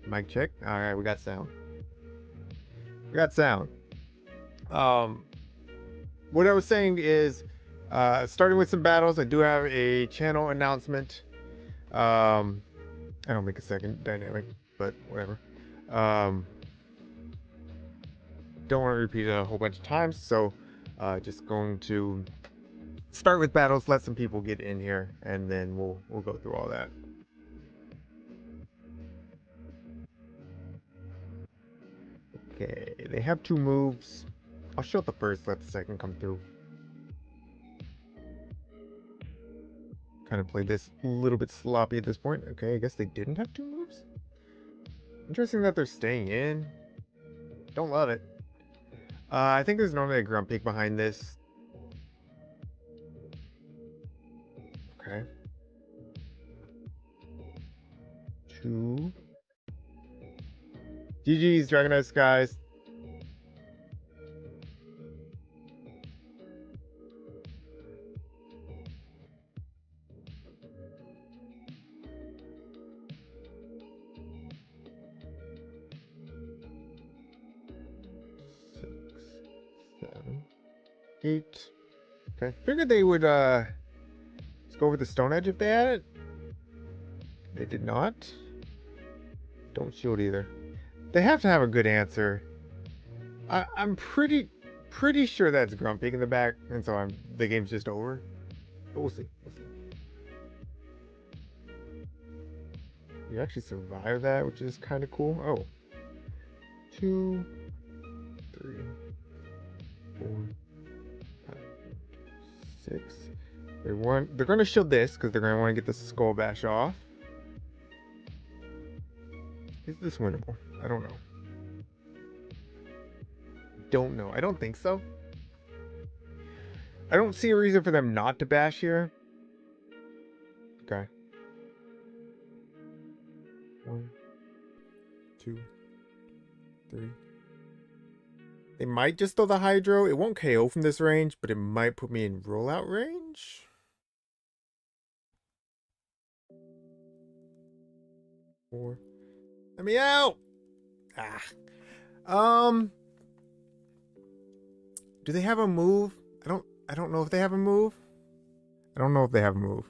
Mic check. All right, we got sound. We got sound. Um, what I was saying is, starting with some battles, I do have a channel announcement. I don't make a second dynamic, but whatever. Um, don't want to repeat it a whole bunch of times, so just going to start with battles, let some people get in here, and then we'll go through all that. Okay, they have two moves. I'll show the first, let the second come through. Kind of played this a little bit sloppy at this point. Okay, I guess they didn't have two moves. Interesting that they're staying in. Don't love it. I think there's normally a Grumpig behind this. Okay. Two. GG's, Dragonite guys. 6, 7, 8. Okay. Figured they would just go over the Stone Edge if they had it. They did not. Don't shield either. They have to have a good answer. I'm pretty sure that's Grumpig in the back, and so the game's just over. But we'll see. We'll see. You actually survive that, which is kind of cool. Oh. 2, 3, 4, 5, 6. They're going to shield this because they're going to want to get the Skull Bash off. Is this winnable? I don't know. I don't think so. I don't see a reason for them not to bash here. Okay. 1, 2, 3. They might just throw the Hydro. It won't KO from this range, but it might put me in rollout range. Four. Let me out! Do they have a move? I don't know if they have a move. I don't know if they have a move.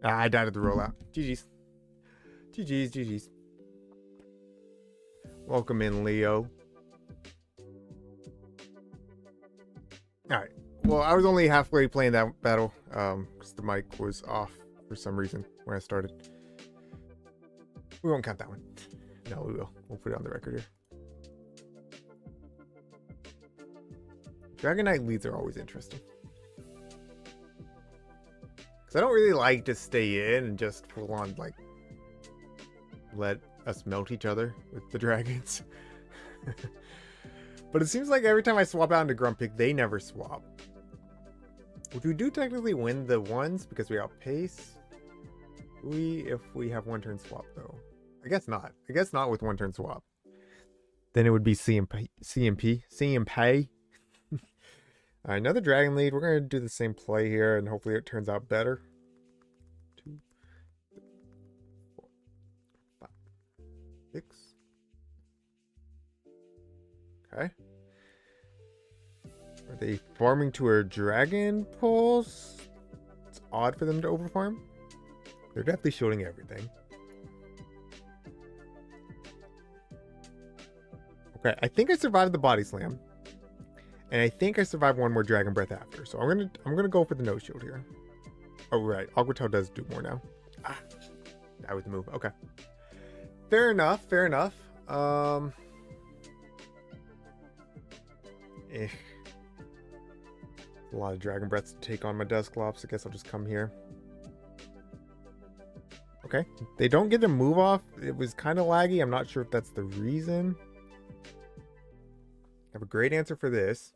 I died at the rollout. GG's. GG's. Welcome in, Leo. Alright. Well, I was only halfway playing that battle, because the mic was off for some reason when I started. We won't count that one. No, we will. We'll put it on the record here. Dragonite leads are always interesting. Because I don't really like to stay in and just full on, like, let us melt each other with the dragons. But it seems like every time I swap out into Grumpig, they never swap. Which we do technically win the ones because we outpace. If we have one turn swap, though. I guess not. I guess not with one turn swap. Then it would be CMP. Alright, another dragon lead. We're going to do the same play here, and hopefully it turns out better. 2, 3, 4, 5, 6. Okay. Are they farming to a dragon pulse? It's odd for them to overfarm. They're definitely shielding everything. Okay, I think I survived the body slam. And I think I survived one more Dragon Breath after. So I'm gonna go for the no shield here. Oh right, Aguatel does do more now. That was the move. Okay. Fair enough. A lot of Dragon Breaths to take on my Dusclops. I guess I'll just come here. Okay. They don't get a move off. It was kind of laggy. I'm not sure if that's the reason. I have a great answer for this.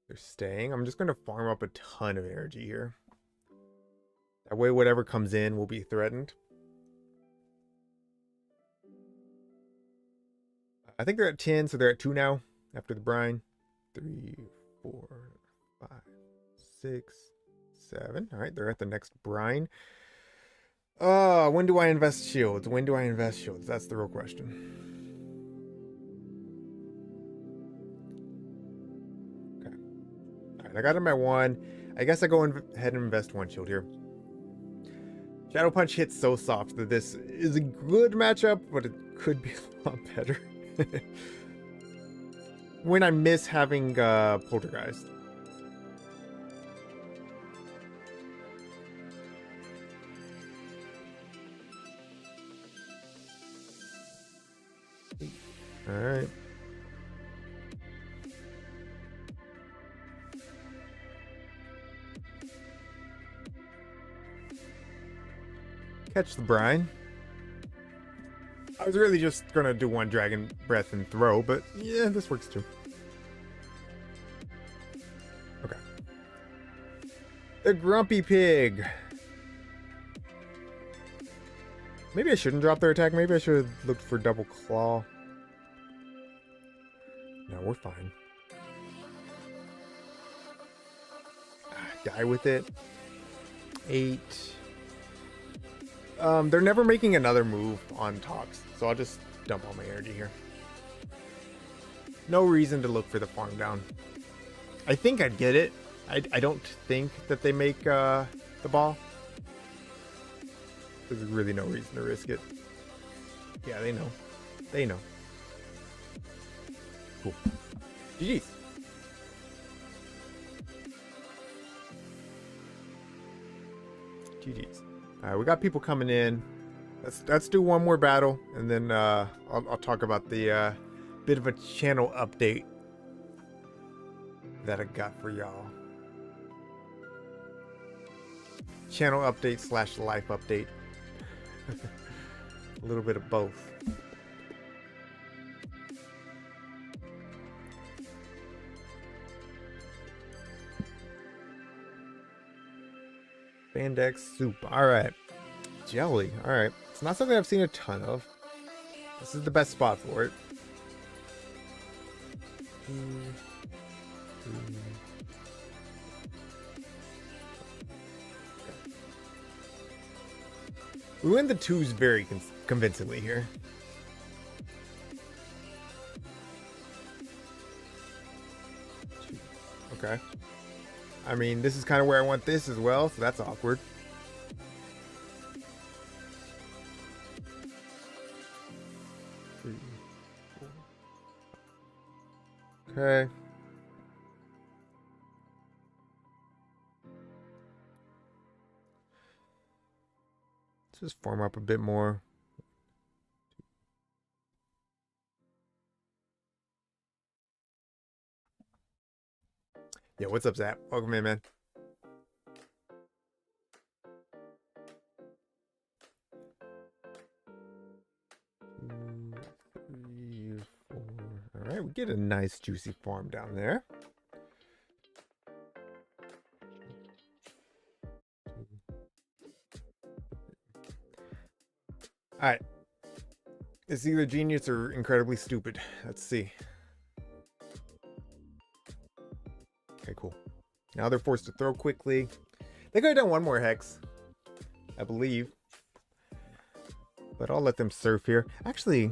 They're staying. I'm just going to farm up a ton of energy here. That way whatever comes in will be threatened. I think they're at 10, so they're at 2 now after the brine. 3, 4, 5, 6, 7. All right, they're at the next brine. When do I invest shields? When do I invest shields? That's the real question. Okay. Alright, I got him at 1. I guess I go ahead and invest 1 shield here. Shadow Punch hits so soft that this is a good matchup, but it could be a lot better. When I miss having Poltergeist. Alright. Catch the brine. I was really just gonna do 1 Dragon Breath and throw, but yeah, this works too. Okay. The Grumpy Pig. Maybe I shouldn't drop their attack. Maybe I should have looked for Double Claw. No, we're fine. Die with it. 8. They're never making another move on Tox, so I'll just dump all my energy here. No reason to look for the farm down. I think I'd get it. I don't think that they make the ball. There's really no reason to risk it. Yeah, they know. They know. Cool. GG's. GG's. Alright, we got people coming in. Let's do 1 more battle, and then I'll talk about the bit of a channel update that I got for y'all. Channel update / life update. A little bit of both. Bandex soup. Alright. Jelly. Alright. It's not something I've seen a ton of. This is the best spot for it. We win the 2s very convincingly here. Okay. I mean, this is kind of where I want this as well, so that's awkward. Okay. Let's just form up a bit more. Yeah, what's up, Zap? Welcome in, man. All right, we get a nice juicy farm down there. All right. It's either genius or incredibly stupid. Let's see. Okay, cool. Now they're forced to throw quickly. They could have done 1 more hex, I believe. But I'll let them surf here. Actually,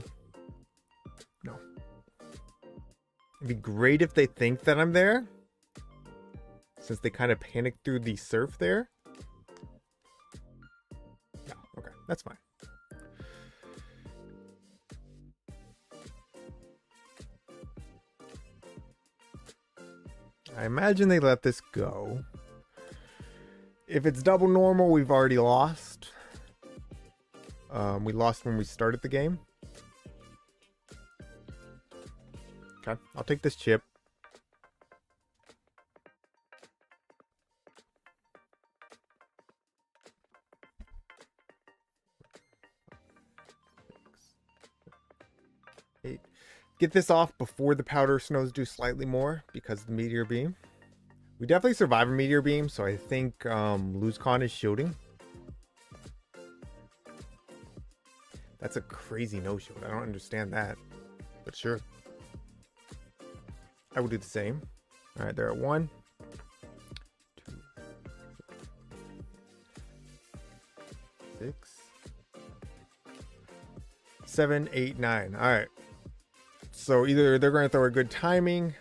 no. It'd be great if they think that I'm there, since they kind of panicked through the surf there. No, okay, that's fine. I imagine they let this go. If it's double normal, we've already lost. We lost when we started the game. Okay, I'll take this chip. Eight. Get this off before the powder snows do slightly more because of the meteor beam. We definitely survive a meteor beam, so I think LoseCon is shielding. That's a crazy no-shield. I don't understand that, but sure. I will do the same. All right, they're at 1, 2, 6. 7, 8, 9. All right. So either they're going to throw a good timing,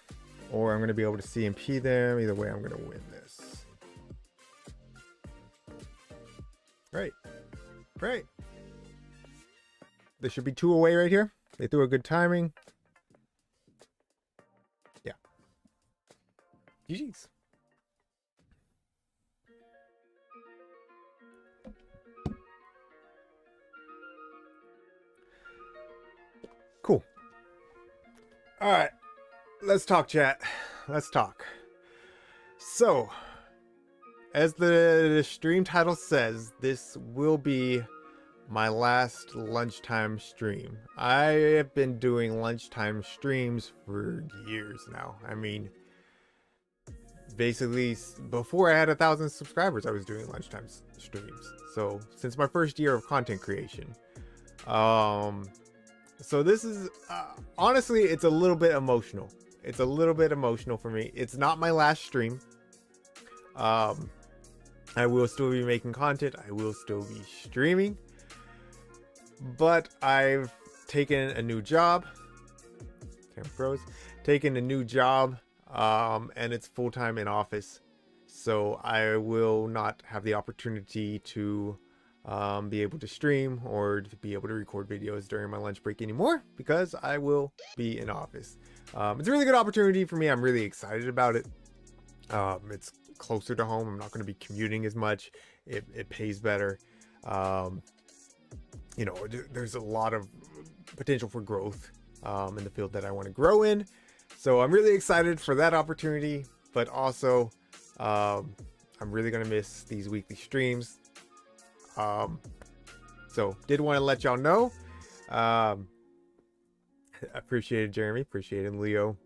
or I'm going to be able to CMP them. Either way, I'm going to win this. Right. Right. There should be 2 away right here. They threw a good timing. Yeah. GG's. Cool. All right. Let's talk, chat. Let's talk. So, as the stream title says, this will be my last lunchtime stream. I have been doing lunchtime streams for years now. I mean, basically, before I had 1,000 subscribers, I was doing lunchtime streams. So, since my first year of content creation. So this is, honestly, it's a little bit emotional. It's a little bit emotional for me. It's not my last stream. I will still be making content. I will still be streaming. But I've taken a new job. Camera froze. Taken a new job, and it's full-time in office. So I will not have the opportunity to be able to stream or to be able to record videos during my lunch break anymore, because I will be in office. It's a really good opportunity for me. I'm really excited about it. It's closer to home. I'm not going to be commuting as much. It pays better. You know, there's a lot of potential for growth in the field that I want to grow in. So I'm really excited for that opportunity, but also I'm really going to miss these weekly streams. So did want to let y'all know. Appreciated Jeremy, appreciated Leo.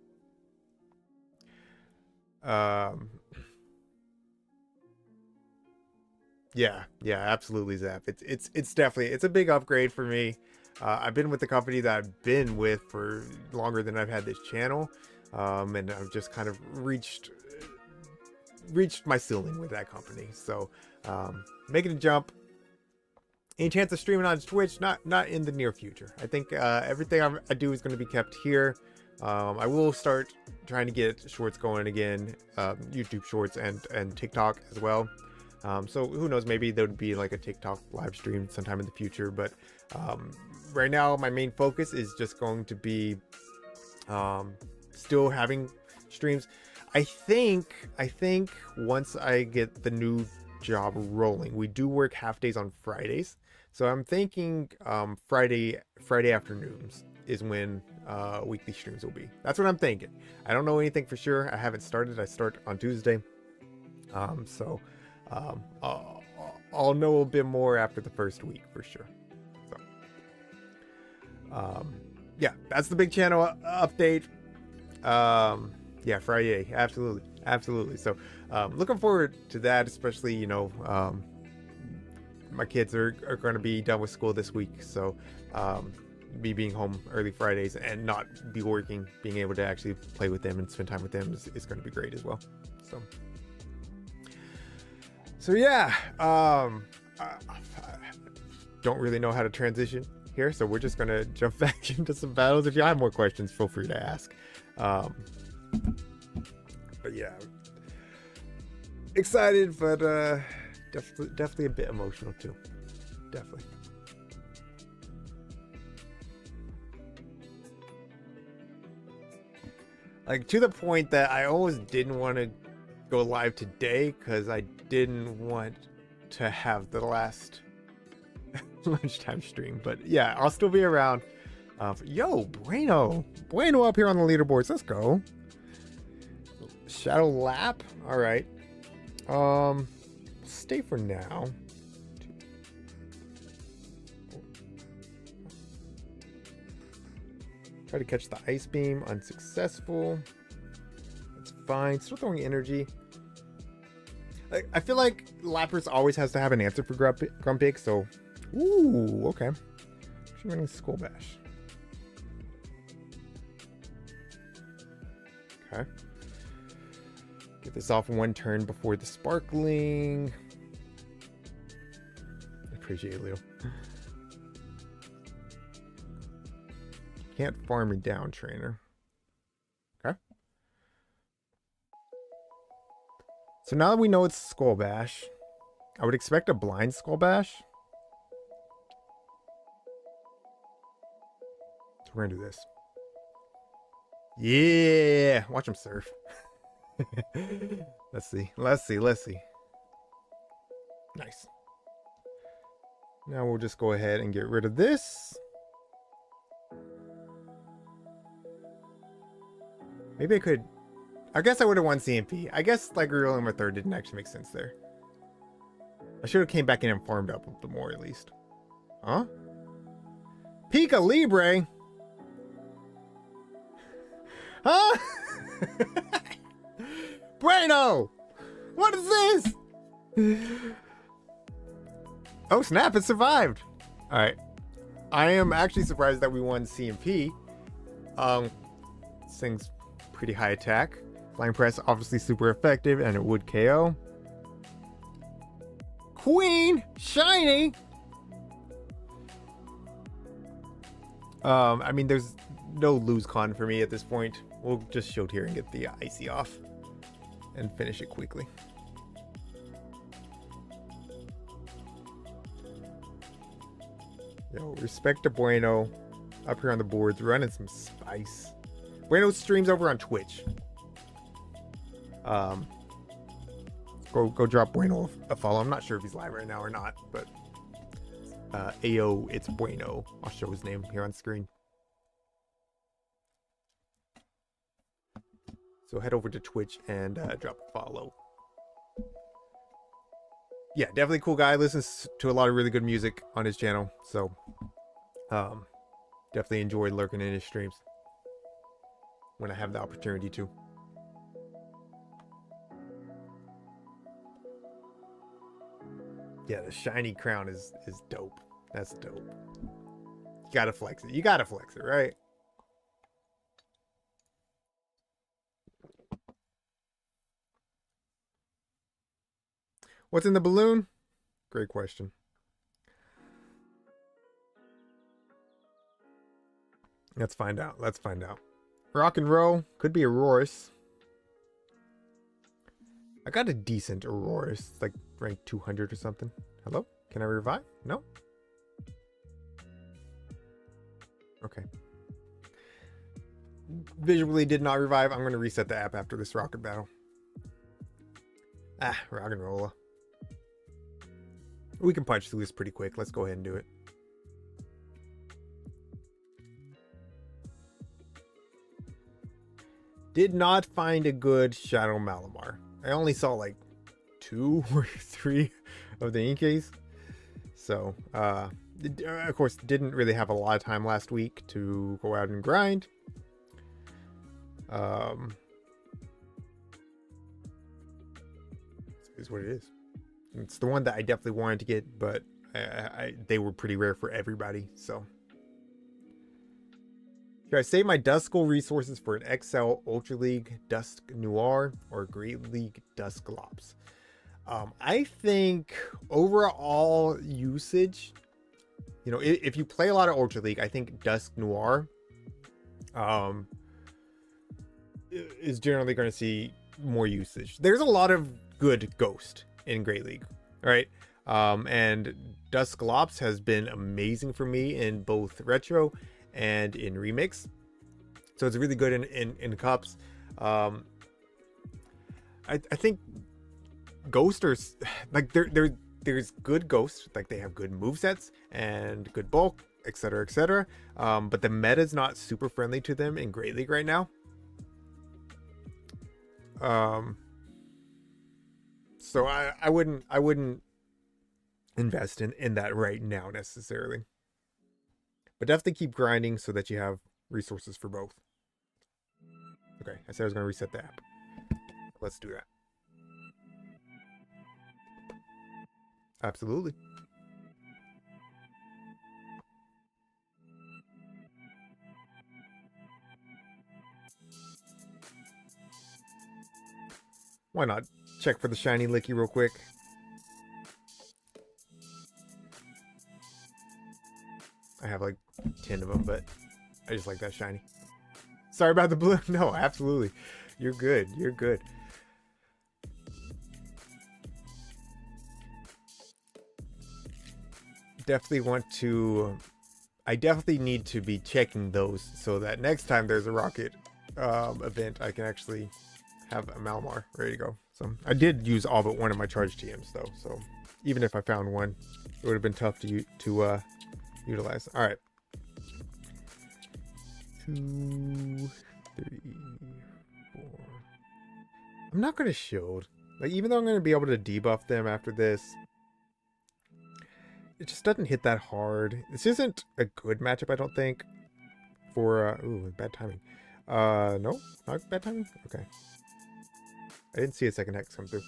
Yeah, absolutely, Zap. It's definitely, it's a big upgrade for me. I've been with the company that I've been with for longer than I've had this channel, and I've just kind of reached my ceiling with that company. So making a jump. Any chance of streaming on Twitch? Not in the near future. I think everything I do is going to be kept here. I will start trying to get shorts going again, YouTube shorts and TikTok as well. So who knows, maybe there would be like a TikTok live stream sometime in the future. But right now, my main focus is just going to be still having streams. I think once I get the new job rolling, we do work half days on Fridays. So I'm thinking Friday afternoons is when weekly streams will be. That's what I'm thinking. I don't know anything for sure. I haven't started. I start on Tuesday. So I'll know a bit more after the first week for sure. So yeah, that's the big channel update. Yeah, Friday, absolutely. So looking forward to that, especially, you know, my kids are going to be done with school this week, so me being home early Fridays and not be working, being able to actually play with them and spend time with them is going to be great as well. So yeah, I don't really know how to transition here, so we're just gonna jump back into some battles. If you have more questions, feel free to ask. But yeah, excited, but definitely a bit emotional too. Definitely. Like, to the point that I almost didn't want to go live today because I didn't want to have the last lunchtime stream. But yeah, I'll still be around. Yo, Bueno up here on the leaderboards. Let's go. Shadow Lap. All right. Stay for now. Try to catch the ice beam. Unsuccessful. That's fine. Still throwing energy. I feel like Lapras always has to have an answer for Grumpig, so... Ooh, okay. She's running Skull Bash. Okay. Get this off one turn before the Sparkling. I appreciate it, Leo. can't farm me down, trainer. Okay. So now that we know it's Skull Bash, I would expect a blind Skull Bash. So we're gonna do this. Yeah! Watch him surf. Let's see. Let's see. Nice. Now we'll just go ahead and get rid of this. Maybe I could... I guess I would have won CMP. I guess like rerolling my third didn't actually make sense there. I should have came back in and farmed up a bit more at least. Huh? Pika Libre? Huh? Bueno! What is this? Oh snap, it survived! Alright. I am actually surprised that we won CMP. This thing's pretty high attack. Flying Press, obviously super effective, and it would KO. Queen! Shiny! I mean, there's no lose con for me at this point. We'll just shield here and get the Icy off. And finish it quickly. Yo, respect to Bueno. Up here on the boards, running some spice. Bueno streams over on Twitch. Go drop Bueno a follow. I'm not sure if he's live right now or not, but Ayo, it's Bueno. I'll show his name here on screen. So head over to Twitch and drop a follow. Yeah, definitely cool guy. Listens to a lot of really good music on his channel. So definitely enjoy lurking in his streams when I have the opportunity to. Yeah, the shiny crown is dope. That's dope. You gotta flex it. You gotta flex it, right? What's in the balloon? Great question. Let's find out. Let's find out. Rock and roll. Could be Aurorus. I got a decent Aurorus. It's like rank 200 or something. Hello? Can I revive? No? Okay. Visually did not revive. I'm going to reset the app after this rocket battle. Ah, rock and roll. We can punch through this pretty quick. Let's go ahead and do it. Did not find a good Shadow Malamar. I only saw like 2 or 3 of the Inkays. So, of course, didn't really have a lot of time last week to go out and grind. Is what it is. It's the one that I definitely wanted to get, but they were pretty rare for everybody, so. Should I save my Duskull resources for an XL Ultra League Dusk Noir or Great League Dusclops? I think overall usage, you know, if you play a lot of Ultra League, I think Dusk Noir is generally going to see more usage. There's a lot of good Ghost in Great League, right? And Dusclops has been amazing for me in both retro and in remix, so it's really good in cups. I think Ghosters, like there's good Ghosts, like they have good movesets and good bulk, etc, etc, but the meta's not super friendly to them in Great League right now. So I wouldn't invest in that right now necessarily. But definitely keep grinding so that you have resources for both. Okay, I said I was going to reset the app. Let's do that. Absolutely. Why not check for the shiny Licky real quick? I have like 10 of them, but I just like that shiny. Sorry about the blue. No, absolutely. You're good. You're good. Definitely want to... I definitely need to be checking those so that next time there's a rocket event, I can actually have a Malamar ready to go. So I did use all but one of my charge TMs though. So even if I found one, it would have been tough to utilize. All right. 2, 3, 4. I'm not going to shield. Like, even though I'm going to be able to debuff them after this, it just doesn't hit that hard. This isn't a good matchup, I don't think, for, ooh, bad timing. No, not bad timing? Okay. I didn't see a second hex come through.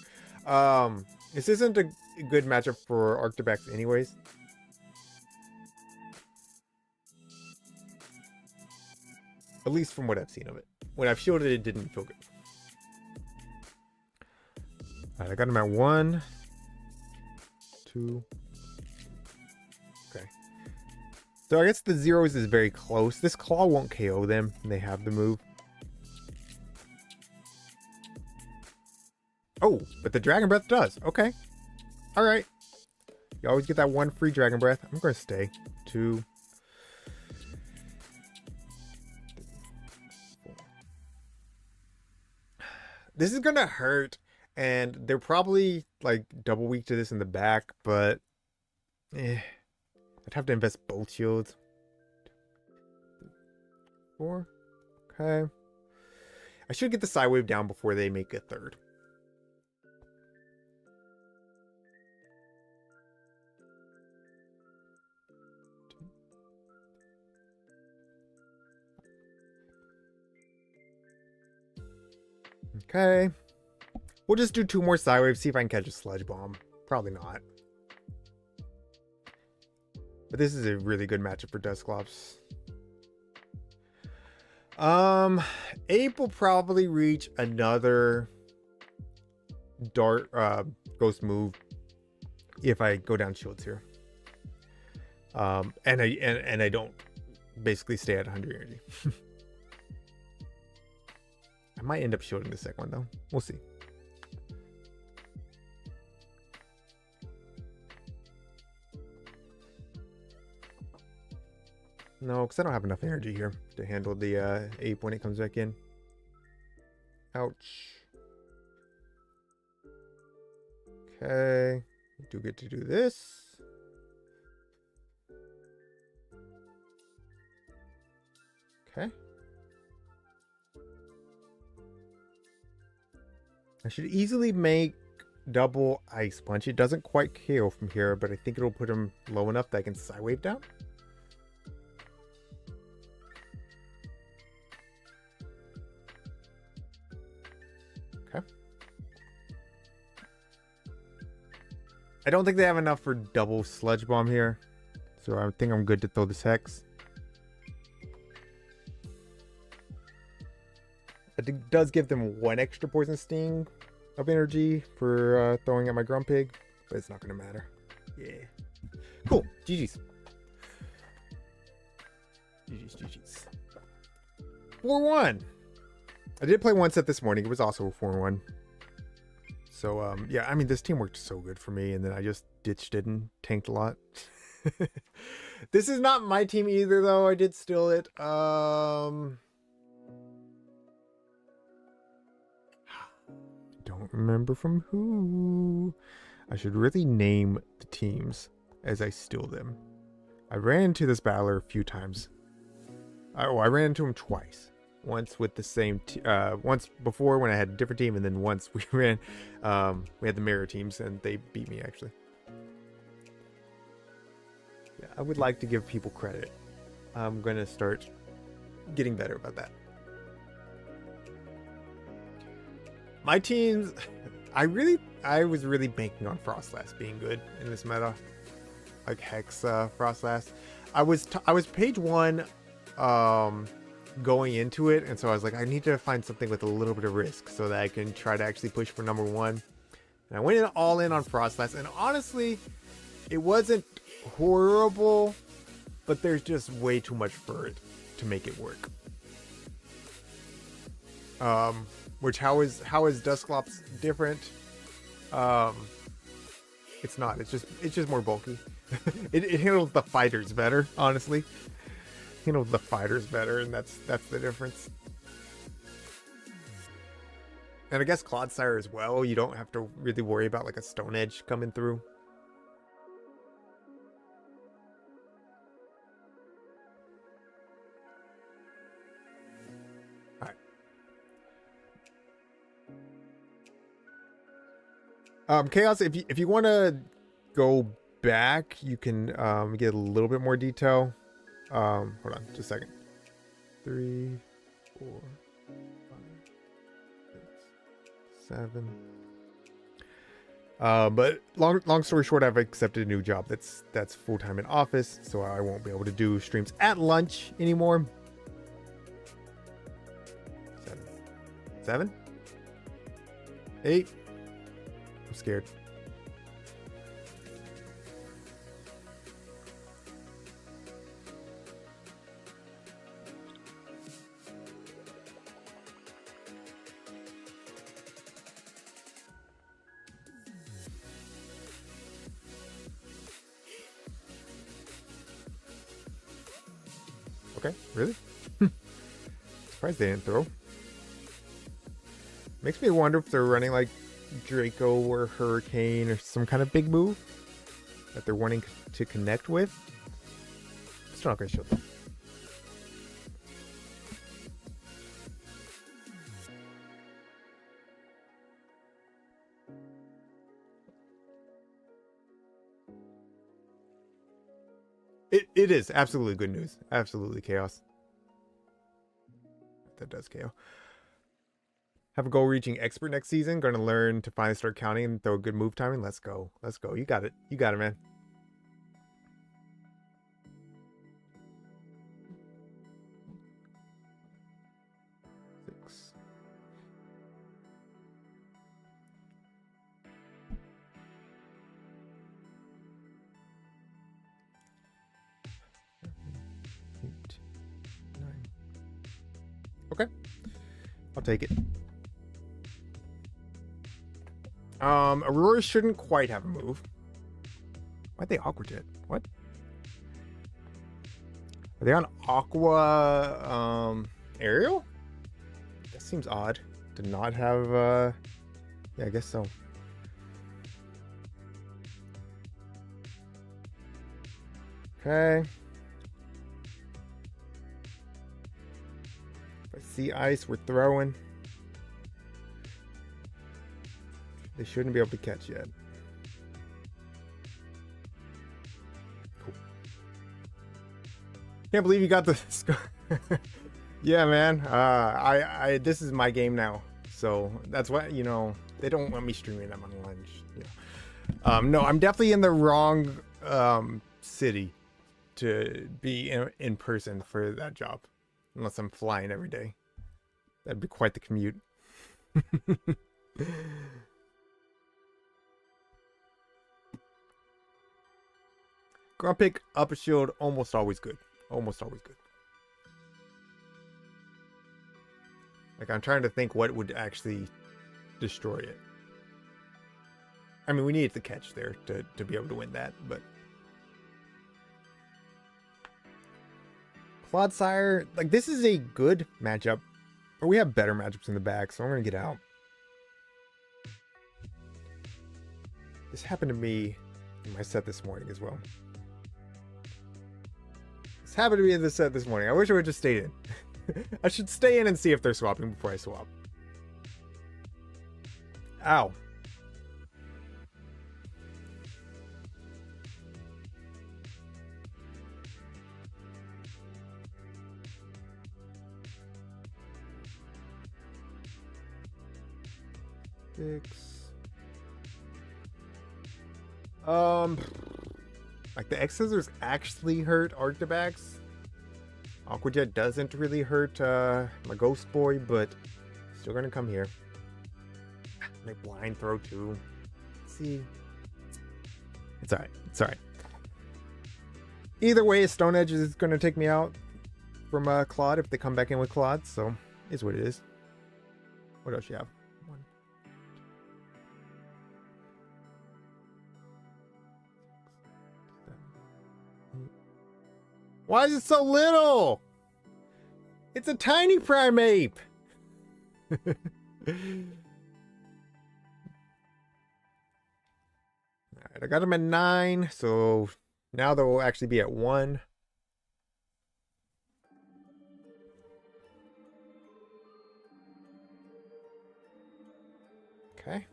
This isn't a good matchup for Arctibax anyways. At least from what I've seen of it. When I've shielded it, didn't feel good. Alright, I got him at 1, 2. Okay. So I guess the zeros is very close. This claw won't KO them when they have the move. Oh, but the Dragon Breath does. Okay. Alright. You always get that one free Dragon Breath. I'm going to stay. 2. This is going to hurt. And they're probably like double weak to this in the back, but I'd have to invest both shields. 4. Okay. I should get the side wave down before they make a third. Okay. We'll just do 2 more side waves, see if I can catch a Sludge Bomb. Probably not. But this is a really good matchup for Dusclops. Ape will probably reach another Dart Ghost move if I go down shields here. And I don't basically stay at 100 energy. I might end up shielding the second one though. We'll see. No, because I don't have enough energy here to handle the ape when it comes back in. Ouch. Okay. We do get to do this. Okay. I should easily make double Ice Punch. It doesn't quite KO from here, but I think it'll put him low enough that I can side wave down. Okay. I don't think they have enough for double Sludge Bomb here, so I think I'm good to throw this Hex. It does give them 1 extra Poison Sting of energy for throwing at my Grumpig, but it's not going to matter. Yeah. Cool. GG's. GG's. 4-1. I did play one set this morning. It was also a 4-1. So, yeah, I mean, this team worked so good for me, and then I just ditched it and tanked a lot. This is not my team either, though. I did steal it. Don't remember from who. I should really name the teams as I steal them. I ran into this battler a few times. I ran into him twice. Once with the same once before when I had a different team, and then once we ran we had the mirror teams and they beat me actually. Yeah, I would like to give people credit. I'm gonna start getting better about that. My teams, I was really banking on Frostlass being good in this meta, like Hex Frostlass. I was page 1 going into it, and so I was like, I need to find something with a little bit of risk so that I can try to actually push for number 1. And I went all in on Frostlass, and honestly, it wasn't horrible, but there's just way too much for it to make it work. Which how is Dusclops different? It's not. It's just more bulky. it handles the fighters better, honestly. Handles the fighters better, and that's the difference. And I guess Clodsire as well. You don't have to really worry about like a Stone Edge coming through. Chaos, if you want to go back, you can get a little bit more detail. Hold on, just a second. 3, 4, 5, 6, 7. But long story short, I've accepted a new job that's full time in office, so I won't be able to do streams at lunch anymore. 7, 8. I'm scared. Okay, really? Surprised they didn't throw. Makes me wonder if they're running like Draco or Hurricane or some kind of big move that they're wanting to connect with. Still not gonna show them. It is absolutely good news. Absolutely chaos. That does KO. Have a goal reaching expert next season. Going to learn to finally start counting and throw a good move timing. Let's go. Let's go. You got it. You got it, man. Six. Eight. 9. Okay. I'll take it. Aurora shouldn't quite have a move. Why'd they Aqua Jet? What? Are they on Aqua Aerial? That seems odd to not have yeah, I guess so. Okay. If I see ice, we're throwing. They shouldn't be able to catch yet. Cool. Can't believe you got the yeah, man. I this is my game now. So that's why, you know, they don't want me streaming them on lunch. You know. No, I'm definitely in the wrong city to be in person for that job. Unless I'm flying every day. That'd be quite the commute. Ground pick, up a shield, almost always good. Almost always good. Like, I'm trying to think what would actually destroy it. I mean, we needed the catch there to be able to win that, but... Clodsire, like, this is a good matchup. But we have better matchups in the back, so I'm going to get out. This happened to me in my set this morning as well. This happened to me in the set this morning. I wish I would just stayed in. I should stay in and see if they're swapping before I swap. Ow. Like the X Scissors actually hurt Arctibax. Aqua Jet doesn't really hurt my Ghost Boy, but still gonna come here. Like blind throw too. Let's see. It's alright. It's alright. Either way, Stone Edge is gonna take me out from Claude if they come back in with Claude. So, is what it is. What else you have? One. Why is it so little? It's a tiny primate. Alright, I got him at 9, so now they'll actually be at 1. Okay.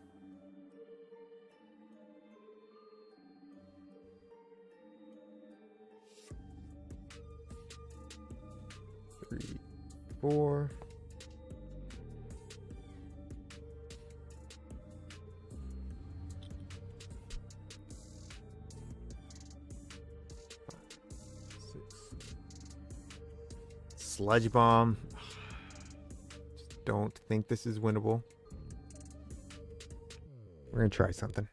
Three, 4. Sludge bomb. Just don't think this is winnable. We're gonna try something.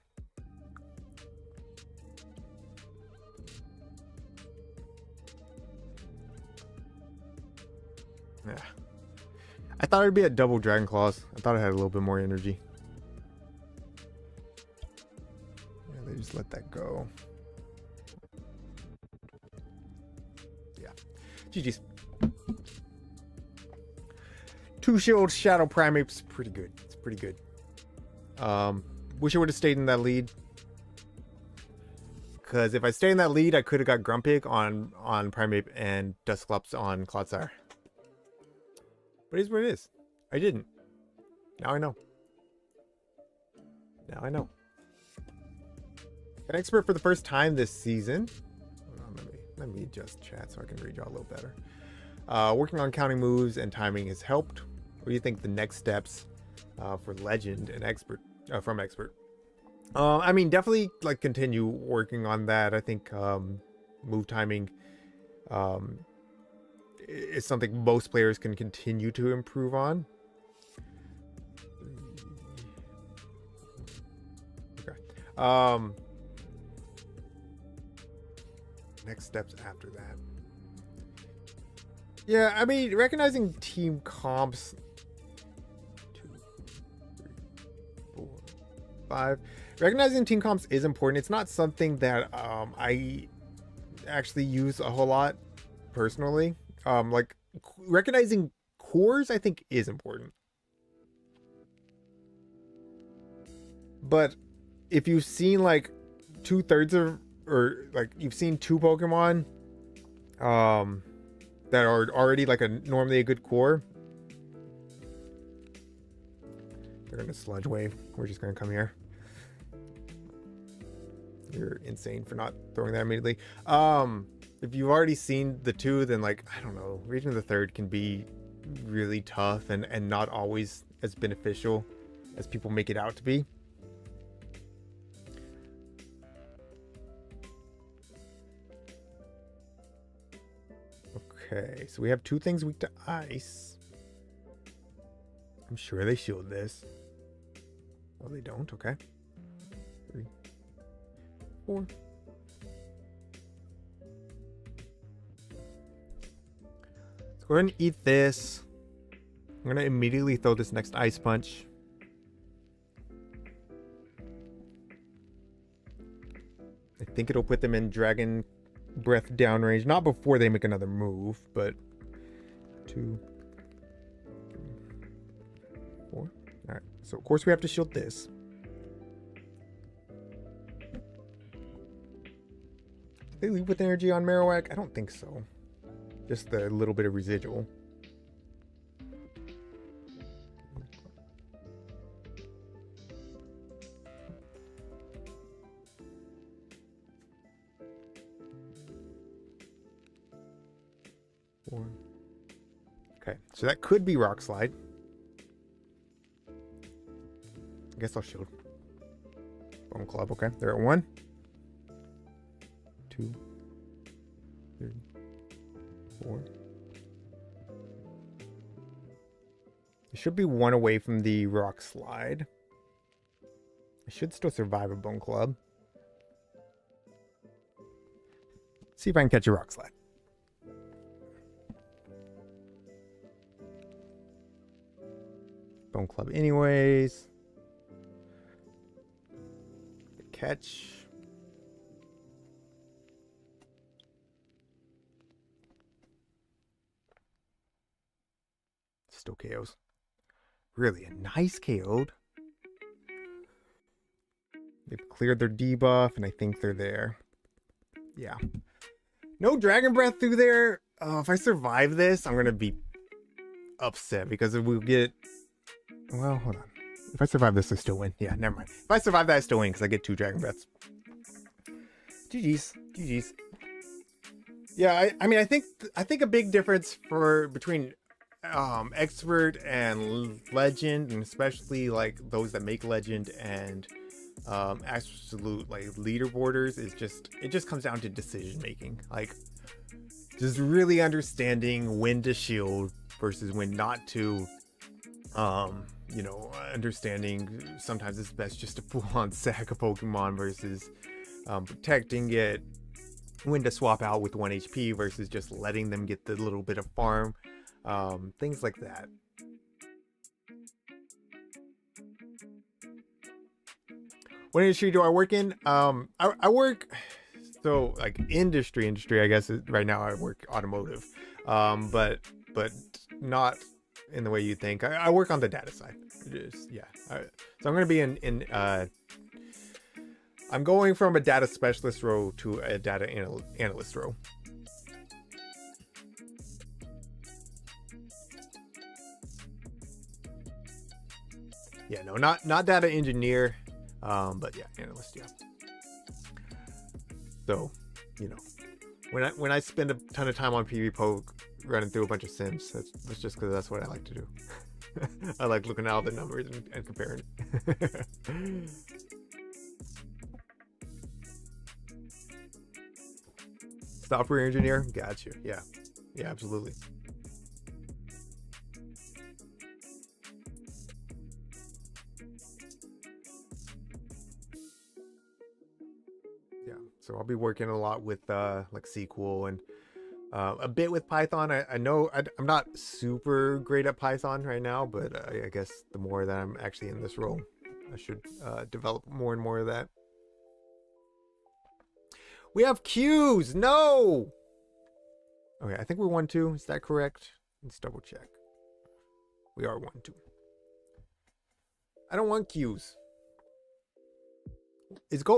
Yeah. I thought it'd be a double Dragon Claws. I thought it had a little bit more energy. Yeah, they just let that go. Yeah. GG's. 2 shield Shadow Primates. Pretty good. It's pretty good. Wish I would have stayed in that lead. Because if I stayed in that lead, I could have got Grumpig on Primate and Dusclops on Clodsire. But it is what it is. I didn't. Now I know. Now I know. An expert for the first time this season. Hold on, let me adjust chat so I can read y'all a little better. Working on counting moves and timing has helped. What do you think the next steps for Legend and Expert from Expert? I mean, definitely like continue working on that. I think move timing is something most players can continue to improve on. Okay. Next steps after that. Yeah, I mean, recognizing team comps. 2, 3, 4, 5. Recognizing team comps is important. It's not something that I actually use a whole lot personally. Like recognizing cores, I think is important. But if you've seen like 2/3 of, or like you've seen 2 Pokemon, that are already like normally a good core, they're gonna Sludge Wave. We're just gonna come here. You're insane for not throwing that immediately. If you've already seen the 2, then like, I don't know, reaching the 3rd can be really tough and not always as beneficial as people make it out to be. Okay, so we have 2 things weak to ice. I'm sure they shield this. Oh, they don't? Okay. 3, 4. Let's go ahead and eat this. I'm going to immediately throw this next Ice Punch. I think it'll put them in Dragon Breath downrange. Not before they make another move, but 2, 3, 4. Alright, so of course we have to shield this. Did they leave with energy on Marowak? I don't think so. Just a little bit of residual. Okay, so that could be Rock Slide. I guess I'll shield. Bone Club, okay. They're at 1, 2, 3, 4. It should be 1 away from the Rock Slide. I should still survive a Bone Club. See if I can catch a Rock Slide. Bone Club anyways. Catch. Still KOs. Really a nice KO'd. They've cleared their debuff, and I think they're there. Yeah. No Dragon Breath through there. If I survive this, I'm going to be upset because we'll get... Well, hold on. If I survive this, I still win. Yeah, never mind. If I survive that, I still win because I get 2 Dragon Breaths. GG's. GG's. Yeah, I mean, I think a big difference between expert and legend, and especially like those that make legend and absolute like leaderboarders, is it just comes down to decision making. Like just really understanding when to shield versus when not to. You know, understanding sometimes it's best just to pull on sack a Pokemon versus protecting it, when to swap out with 1 HP versus just letting them get the little bit of farm, things like that. What industry do I work in? I work, so like industry, I guess right now I work automotive, but not in the way you think. I work on the data side. Yeah. So I'm going to be I'm going from a data specialist role to a data analyst role. Yeah, no, not data engineer, but yeah, analyst. Yeah. So, you know, when I spend a ton of time on PvPoke running through a bunch of sims, that's just because that's what I like to do. I like looking at all the numbers and comparing. Software engineer, got you. Yeah, absolutely. Yeah, so I'll be working a lot with like SQL and a bit with Python. I know I'm not super great at Python right now, but I guess the more that I'm actually in this role, I should develop more and more of that. We have Qs. No. Okay, I think we're 1-2. Is that correct? Let's double check. We are 1-2. I don't want Qs.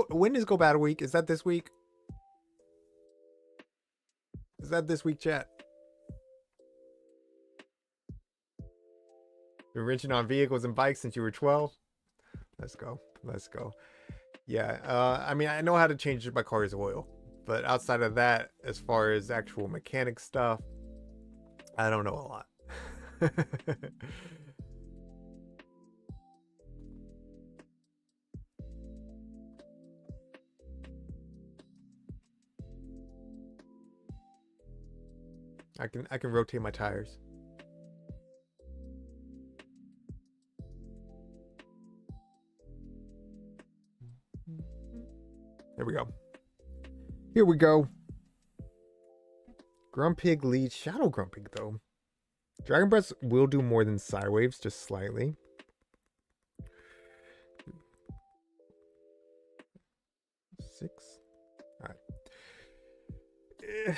When is Go Battle Week? Is that this week? Is that this week, chat? Been wrenching on vehicles and bikes since you were 12. Let's go. Yeah, I mean, I know how to change my car's oil, but outside of that, as far as actual mechanic stuff, I don't know a lot. I can rotate my tires. There we go. Here we go. Grumpig leads Shadow Grumpig, though. Dragon Breath will do more than Psywaves, just slightly. Six. All right.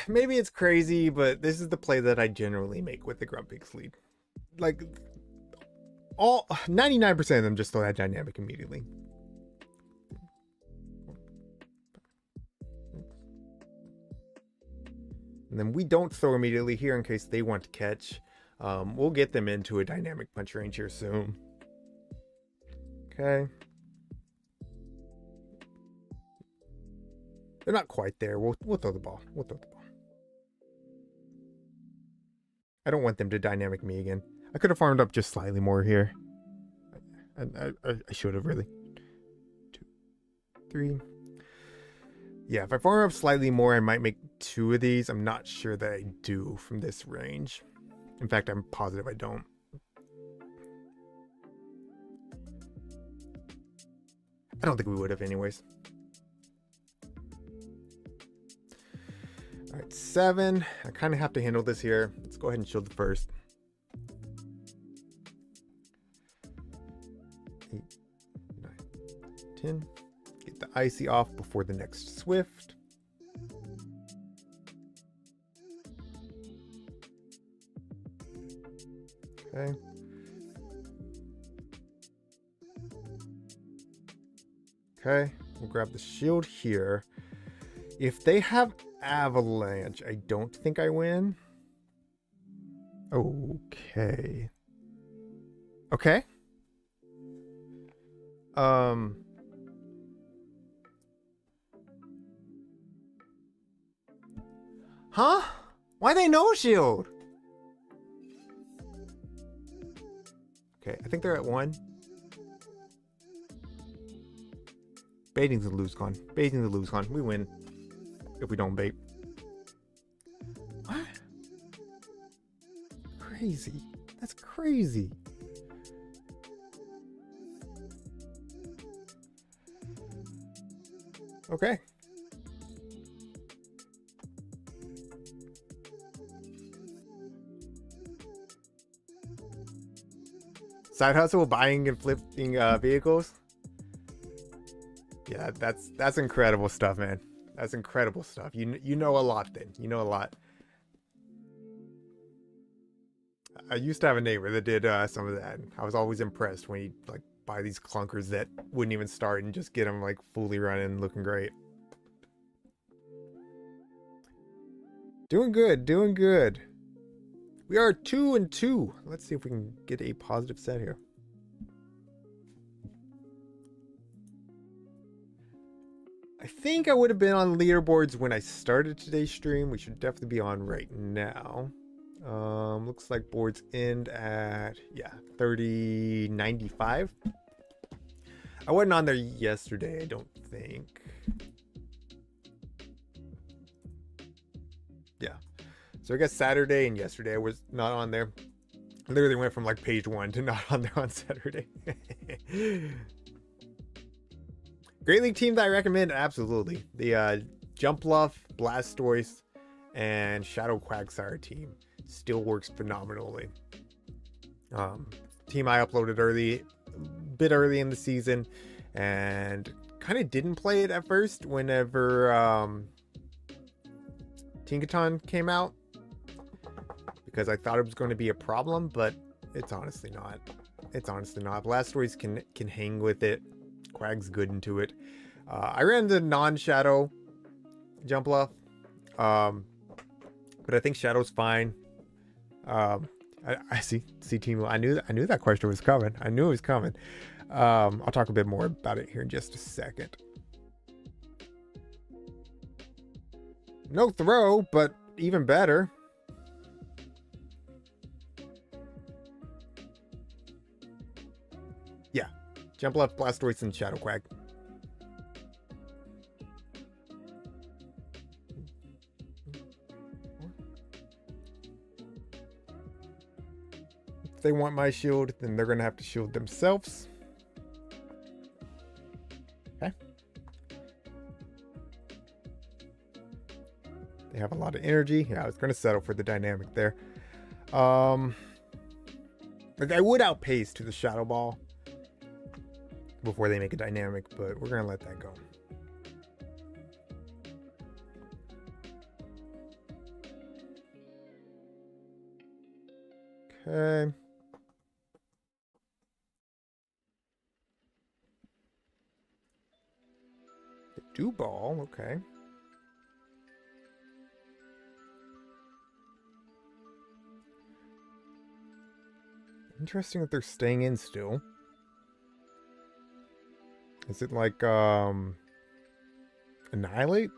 Maybe it's crazy, but this is the play that I generally make with the Grumpig's lead. Like, 99% of them just throw that dynamic immediately. And then we don't throw immediately here in case they want to catch. We'll get them into a dynamic punch range here soon. Okay. They're not quite there. We'll throw the ball. I don't want them to dynamic me again. I could have farmed up just slightly more here. I should have really. 2, 3. Yeah, if I farm up slightly more, I might make 2 of these. I'm not sure that I do from this range. In fact, I'm positive I don't. I don't think we would have anyways. All right, 7. I kind of have to handle this here. Let's go ahead and shield the first. 10. Get the icy off before the next swift. Okay. Okay, we'll grab the shield here. If they have avalanche, I don't think I win. Okay. Okay. Huh? Why they no shield? Okay, I think they're at 1. Baiting's a lose con. Baiting's a lose con. We win if we don't bait. What? Crazy. That's crazy. Okay. Side hustle, buying and flipping vehicles. Yeah, that's incredible stuff, man. That's incredible stuff. You know a lot then. You know a lot. I used to have a neighbor that did some of that. I was always impressed when he'd like buy these clunkers that wouldn't even start and just get them like fully running, looking great. Doing good, doing good. We are 2-2. Let's see if we can get a positive set here. I think I would have been on leaderboards when I started today's stream. We should definitely be on right now. Looks like boards end at 30.95. I wasn't on there yesterday, I don't think. Yeah. So I guess Saturday and yesterday I was not on there. I literally went from like page 1 to not on there on Saturday. Great League team that I recommend, absolutely. The Jump Bluff, Blastoise, and Shadow Quagsire team still works phenomenally. Team I uploaded a bit early in the season, and kind of didn't play it at first whenever Tinkaton came out, because I thought it was going to be a problem, but it's honestly not. It's honestly not. Blastoise can hang with it. Quag's good into it. I ran the non-Shadow Jump Bluff, but I think Shadow's fine. I see team. I knew that question was coming. I knew it was coming. I'll talk a bit more about it here in just a second. No throw, but even better. Yeah, Jump Bluff, Blastoise, and Shadow Quag. If they want my shield, then they're gonna have to shield themselves. Okay. They have a lot of energy. Yeah, I was gonna settle for the dynamic there. Like I would outpace to the Shadow Ball before they make a dynamic, but we're gonna let that go. Okay. The dew ball, okay. Interesting that they're staying in still. Is it like Annihilate?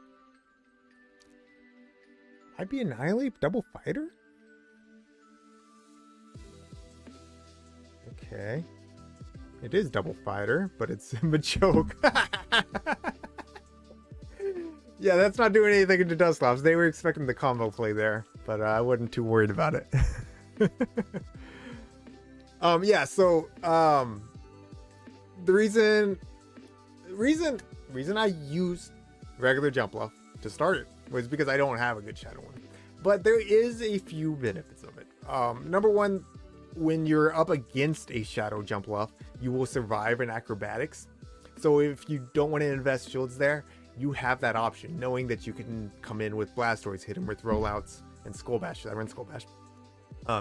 Might be Annihilate? Double Fighter? Okay. It is Double Fighter, but it's Machoke. Yeah, that's not doing anything into Dusclops. They were expecting the combo play there, but I wasn't too worried about it. Yeah, so the reason I used regular Jump Bluff to start it was because I don't have a good Shadow one. But there is a few benefits of it. Number one, when you're up against a Shadow Jump Bluff, you will survive in acrobatics. So if you don't want to invest shields there, you have that option, knowing that you can come in with Blastoise, hit him with rollouts and Skull Bash. I run Skull Bash.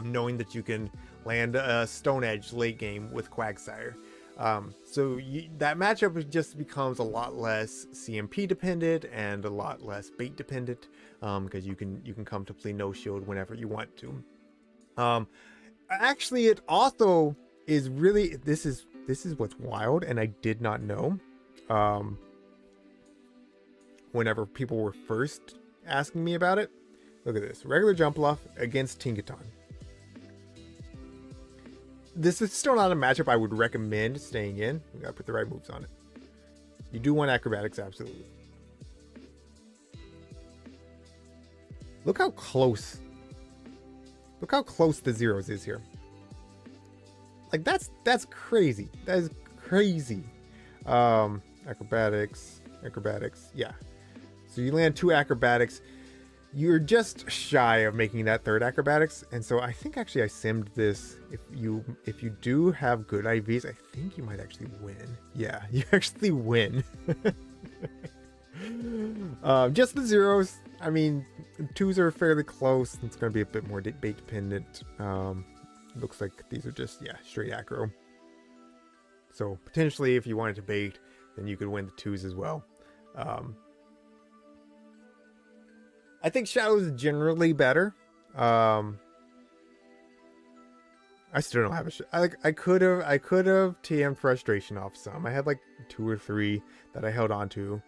Knowing that you can land a Stone Edge late game with Quagsire. That matchup just becomes a lot less CMP dependent and a lot less bait dependent, because you can come to play no shield whenever you want to. Actually, it also is really, this is what's wild, and I did not know. Whenever people were first asking me about it, look at this: regular Jumpluff against Tinkaton. This is still not a matchup I would recommend staying in. We gotta put the right moves on it. You do want acrobatics, absolutely. Look how close. Look how close the zeros is here. Like that's crazy. That is crazy. Acrobatics, yeah. So you land 2 acrobatics. You're just shy of making that 3rd acrobatics, and so I think actually I simmed this. If you do have good IVs, I think you might actually win. Yeah, you actually win. Just the zeros. I mean, 2s are fairly close. It's going to be a bit more bait dependent. Looks like these are just, yeah, straight aggro. So potentially, if you wanted to bait, then you could win the 2s as well. I think Shadow is generally better. I still don't have I could have TM Frustration off some. I had like 2 or 3 that I held on to,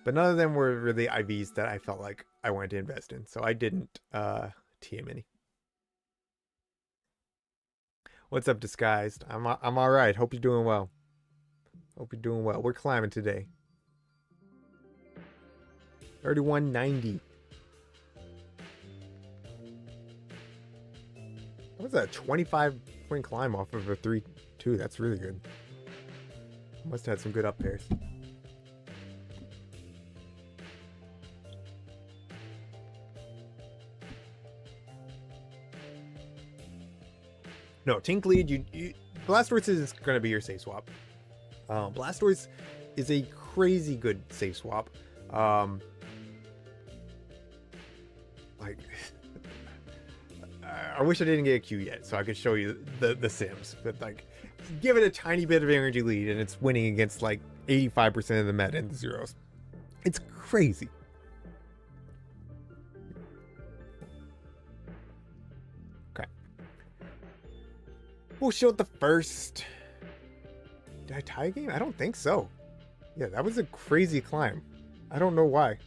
but none of them were really IVs that I felt like I wanted to invest in, so I didn't TM any. What's up, Disguised? I'm all right. Hope you're doing well. Hope you're doing well. We're climbing today. 3190. What was that? 25-point climb off of a 3-2. That's really good. Must have had some good up pairs. No, Tink lead. Blastoise is going to be your safe swap. Blastoise is a crazy good safe swap. Like. I wish I didn't get a Q yet, so I could show you the Sims. But like, give it a tiny bit of energy lead, and it's winning against like 85% of the meta in the zeros. It's crazy. Okay. We'll shield the first. Did I tie a game? I don't think so. Yeah, that was a crazy climb. I don't know why.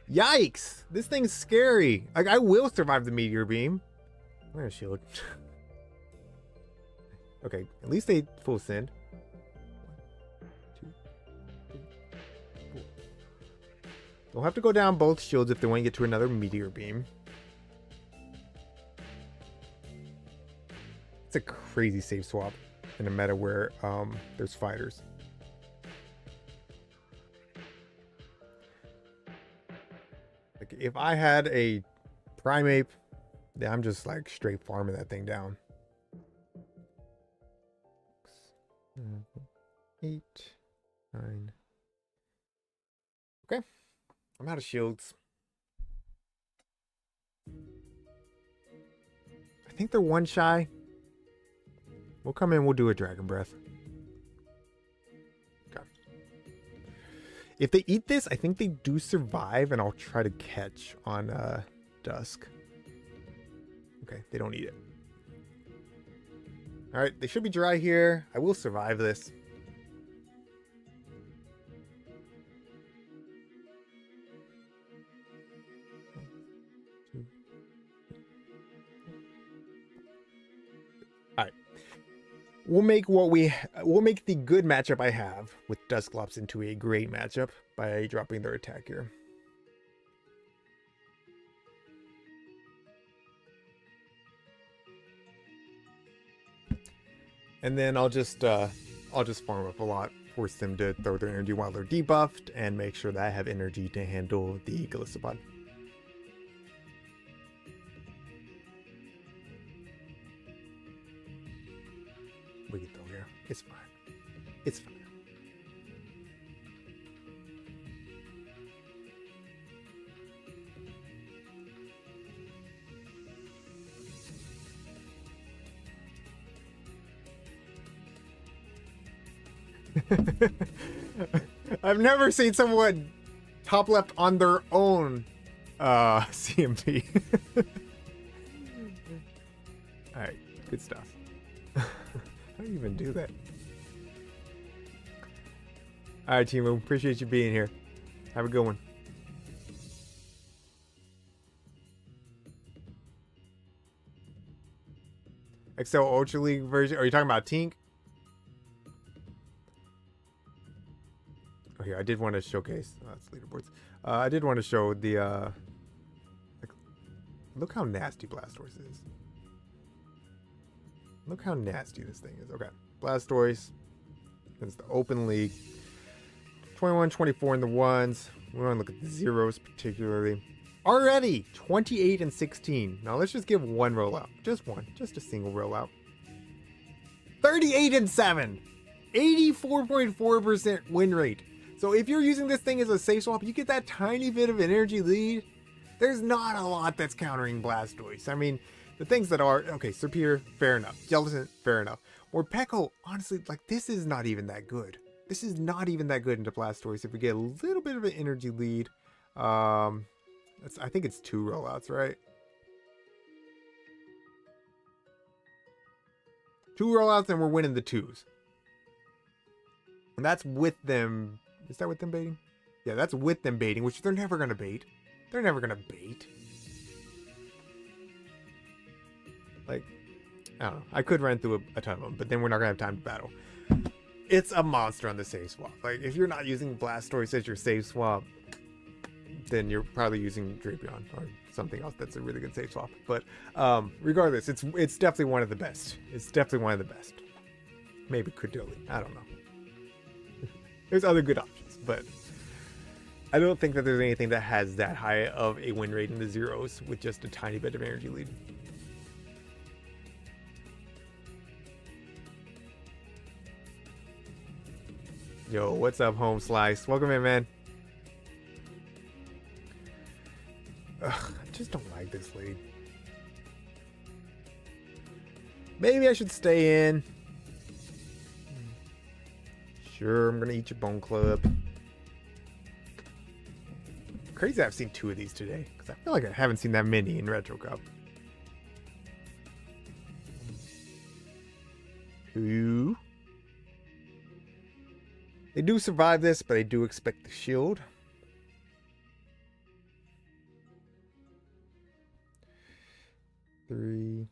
Yikes! This thing's scary. Like, I will survive the meteor beam. I'm gonna shield. Okay, at least they full send. 1, 2, 3, 4. They'll have to go down both shields if they want to get to another meteor beam. It's a crazy safe swap in a meta where there's fighters. Like, if I had a Primeape, then I'm just like straight farming that thing down. 8, 9. Okay, I'm out of shields. I think they're 1 shy. We'll come in, we'll do a Dragon Breath. If they eat this, I think they do survive, and I'll try to catch on Dusk. Okay, they don't eat it. Alright, they should be dry here. I will survive this. Alright. We'll make the good matchup I have with Dusclops into a great matchup by dropping their attack here. And then I'll just farm up a lot, force them to throw their energy while they're debuffed, and make sure that I have energy to handle the Gallisopod. It's fine. It's fine. I've never seen someone top left on their own CMP. Alright, good stuff. How do you even do that? Alright, Timo, appreciate you being here. Have a good one. Excel Ultra League version. Are you talking about Tink? Oh, here, I did want to showcase. Oh, that's leaderboards. I did want to show the. Like, look how nasty Blastoise is. Look how nasty this thing is. Okay, Blastoise. It's the open league. 21, 24 in the ones. We want to look at the zeros particularly. Already 28 and 16. Now let's just give one rollout. Just one. Just a single rollout. 38 and 7. 84.4% win rate. So if you're using this thing as a safe swap, you get that tiny bit of an energy lead. There's not a lot that's countering Blastoise. I mean, the things that are, okay, Serperior, fair enough. Jellicent, fair enough. Or Peko, honestly, like, this is not even that good. This is not even that good into Blastoise. If we get a little bit of an energy lead, I think it's 2 rollouts, right? 2 rollouts and we're winning the 2s. And that's with them. Is that with them baiting? Yeah, that's with them baiting, which they're never going to bait. They're never going to bait. Like, I don't know. I could run through a ton of them, but then we're not going to have time to battle. It's a monster on the save swap. Like, if you're not using Blastoise as your save swap, then you're probably using Drapion or something else that's a really good save swap. But regardless, it's definitely one of the best. It's definitely one of the best. Maybe Credilli. I don't know. There's other good options, but I don't think that there's anything that has that high of a win rate in the zeros with just a tiny bit of energy lead. Yo, what's up, Home Slice? Welcome in, man. Ugh, I just don't like this league. Maybe I should stay in. Sure, I'm gonna eat your bone club. Crazy I've seen 2 of these today, because I feel like I haven't seen that many in Retro Cup. 2. They do survive this, but I do expect the shield. 3.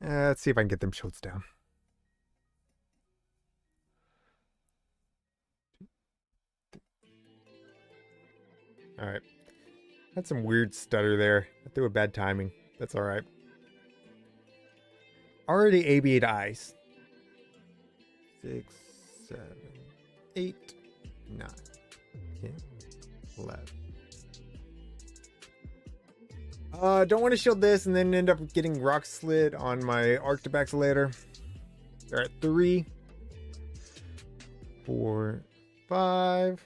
Let's see if I can get them shields down. All right. Had some weird stutter there. I threw a bad timing. That's all right. Already AB to ice. 6, 7, 8, 9, 10, 11. Don't want to shield this and then end up getting rock slid on my Arctibax later. They're at 3, 4, 5.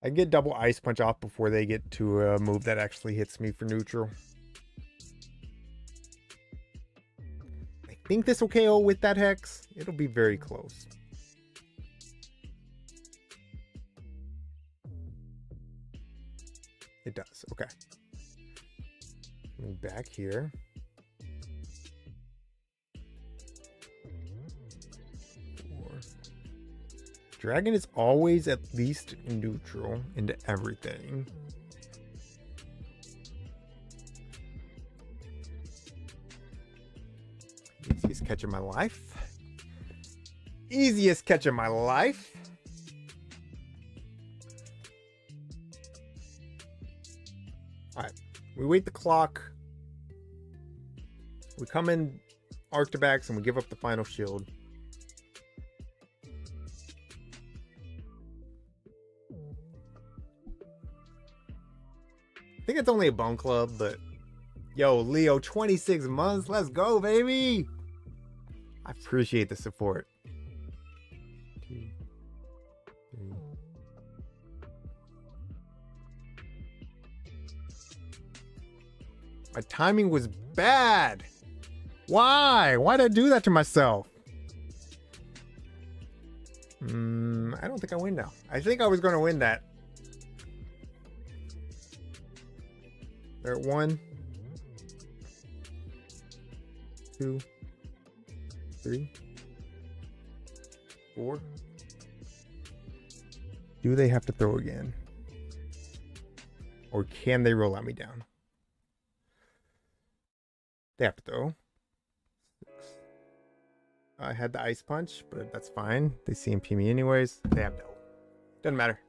I can get double ice punch off before they get to a move that actually hits me for neutral. I think this will KO with that Hex. It'll be very close. It does. Okay. Back here. 4. Dragon is always at least neutral into everything. Easiest catch of my life. Easiest catch of my life. Alright, we wait the clock. We come in Arctibax and we give up the final shield. I think it's only a bone club, but yo, Leo, 26 months. Let's go, baby. I appreciate the support. 2, 3. My timing was bad. Why? Why did I do that to myself? I don't think I win now. I think I was going to win that. They're at 1, 2, 3, 4. Do they have to throw again? Or can they roll at me down? They have to throw. 6. I had the ice punch, but that's fine. They CMP me anyways. They have no. Doesn't matter.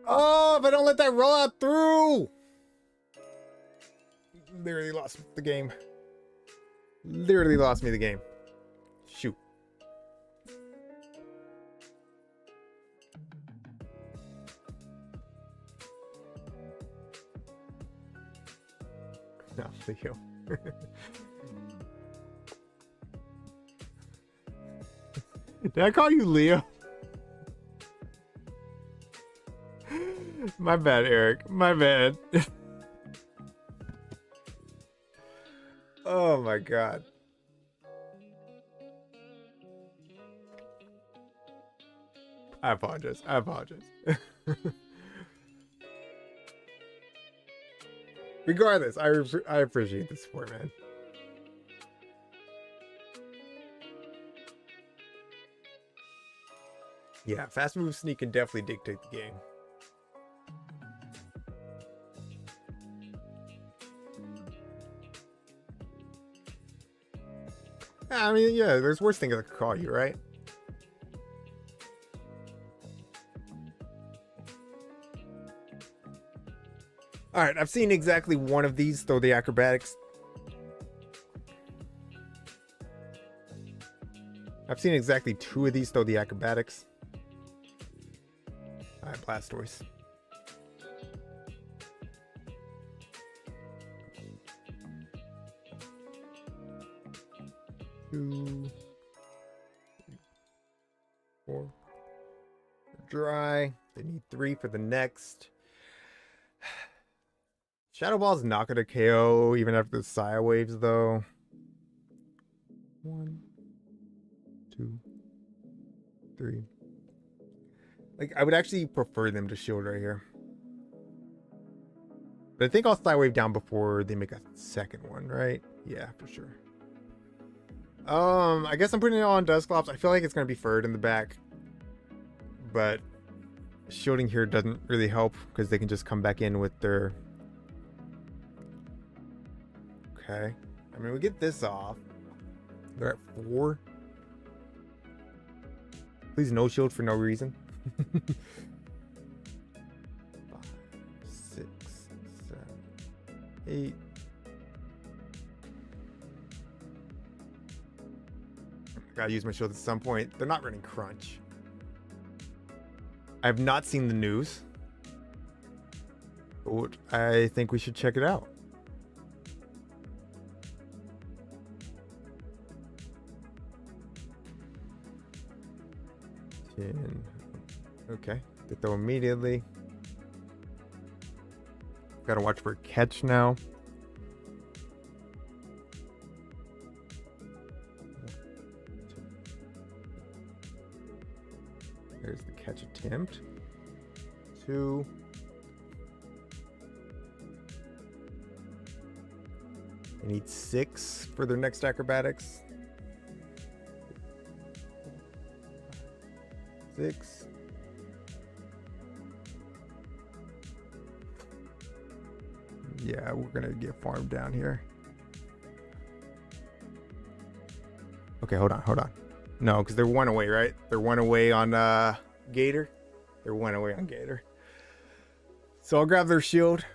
Oh, if I don't let that roll out through. Literally lost the game. Literally lost me the game. Shoot. No, Leo. Did I call you Leo? My bad, Eric. My bad. Oh my god. I apologize. I apologize. Regardless, I appreciate the support, man. Yeah, fast move sneak can definitely dictate the game. I mean, yeah, there's worse things that could call you, right? Alright, I've seen exactly one of these throw the acrobatics. I've seen exactly 2 of these throw the acrobatics. Alright, Blastoise. Two, 4. Dry. They need 3 for the next. Shadow Ball's not gonna KO even after the Psy Waves though. 1, 2, 3. Like, I would actually prefer them to shield right here. But I think I'll Psy Wave down before they make a second one, right? Yeah, for sure. I guess I'm putting it on Dusclops. I feel like it's gonna be furred in the back. But shielding here doesn't really help because they can just come back in with their... Okay. I mean, we get this off. They're at 4. Please no shield for no reason. 5, 6, 7, 8. Gotta use my shield at some point. They're not running Crunch. I have not seen the news, but I think we should check it out. Okay, they throw immediately. Gotta watch for a catch now. There's the catch attempt. 2. They need 6 for their next acrobatics. 6. Yeah, we're gonna get farmed down here. Okay, hold on. No, because they're 1 away, right? They're 1 away on Gator. They're 1 away on Gator. So I'll grab their shield,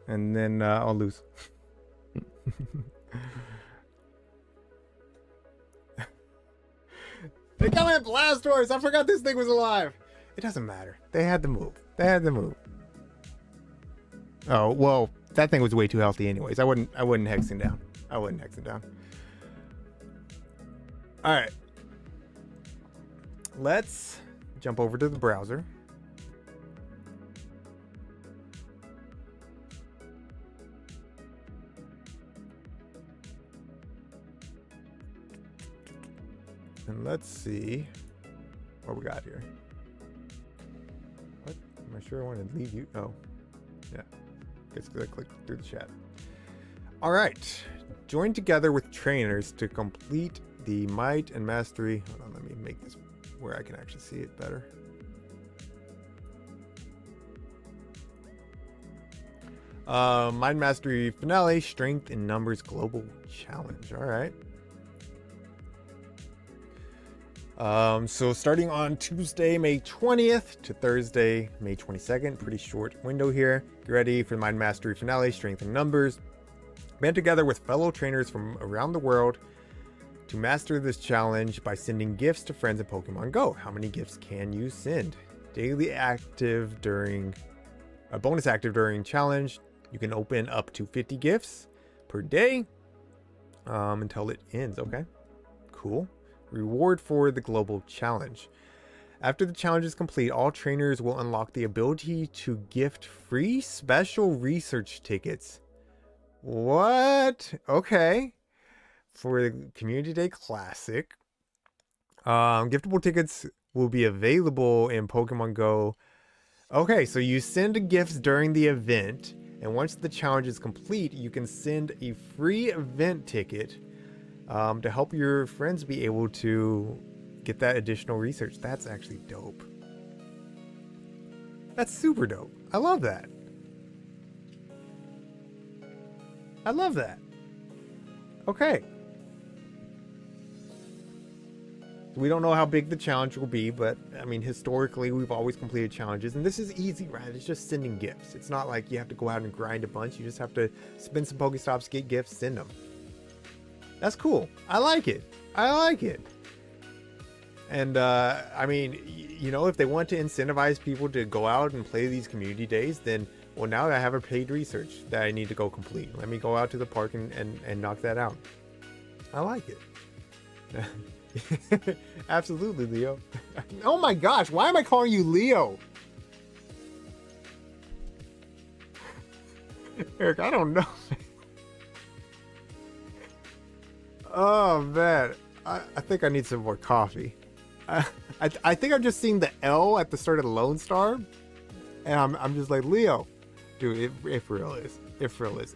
and then I'll lose. They come in Blastoise! I forgot this thing was alive! It doesn't matter. They had to move. Oh, well, that thing was way too healthy anyways. I wouldn't hex it down. All right. Let's jump over to the browser. And let's see what we got here. What? Am I sure I want to leave you? Oh, yeah. Guess I click through the chat. All right. Join together with trainers to complete the might and mastery. Hold on, let me make this where I can actually see it better. Mind Mastery Finale Strength in Numbers Global Challenge. All right. So starting on Tuesday, May 20th to Thursday, May 22nd, pretty short window here. Get ready for Mind Mastery Finale Strength in Numbers. Band together with fellow trainers from around the world to master this challenge by sending gifts to friends in Pokemon Go. How many gifts can you send? Daily active during bonus active during challenge. You can open up to 50 gifts per day until it ends. Okay, cool. Reward for the global challenge. After the challenge is complete, all trainers will unlock the ability to gift free special research tickets. What? Okay. For the Community Day Classic. Giftable tickets will be available in Pokemon Go. Okay, so you send gifts during the event, and once the challenge is complete, you can send a free event ticket to help your friends be able to get that additional research. That's actually dope. That's super dope. I love that. Okay. We don't know how big the challenge will be, but I mean, historically, we've always completed challenges, and this is easy, right? It's just sending gifts. It's not like you have to go out and grind a bunch. You just have to spin some Pokestops, get gifts, send them. That's cool. I like it. And I mean, you know, if they want to incentivize people to go out and play these community days, then, well, now I have a paid research that I need to go complete. Let me go out to the park and knock that out. I like it. Absolutely, Leo. Oh my gosh, why am I calling you Leo? Eric, I don't know. Oh man, I think I need some more coffee. I think I'm just seeing the L at the start of the Lone Star, and I'm just like, Leo, dude. It real is.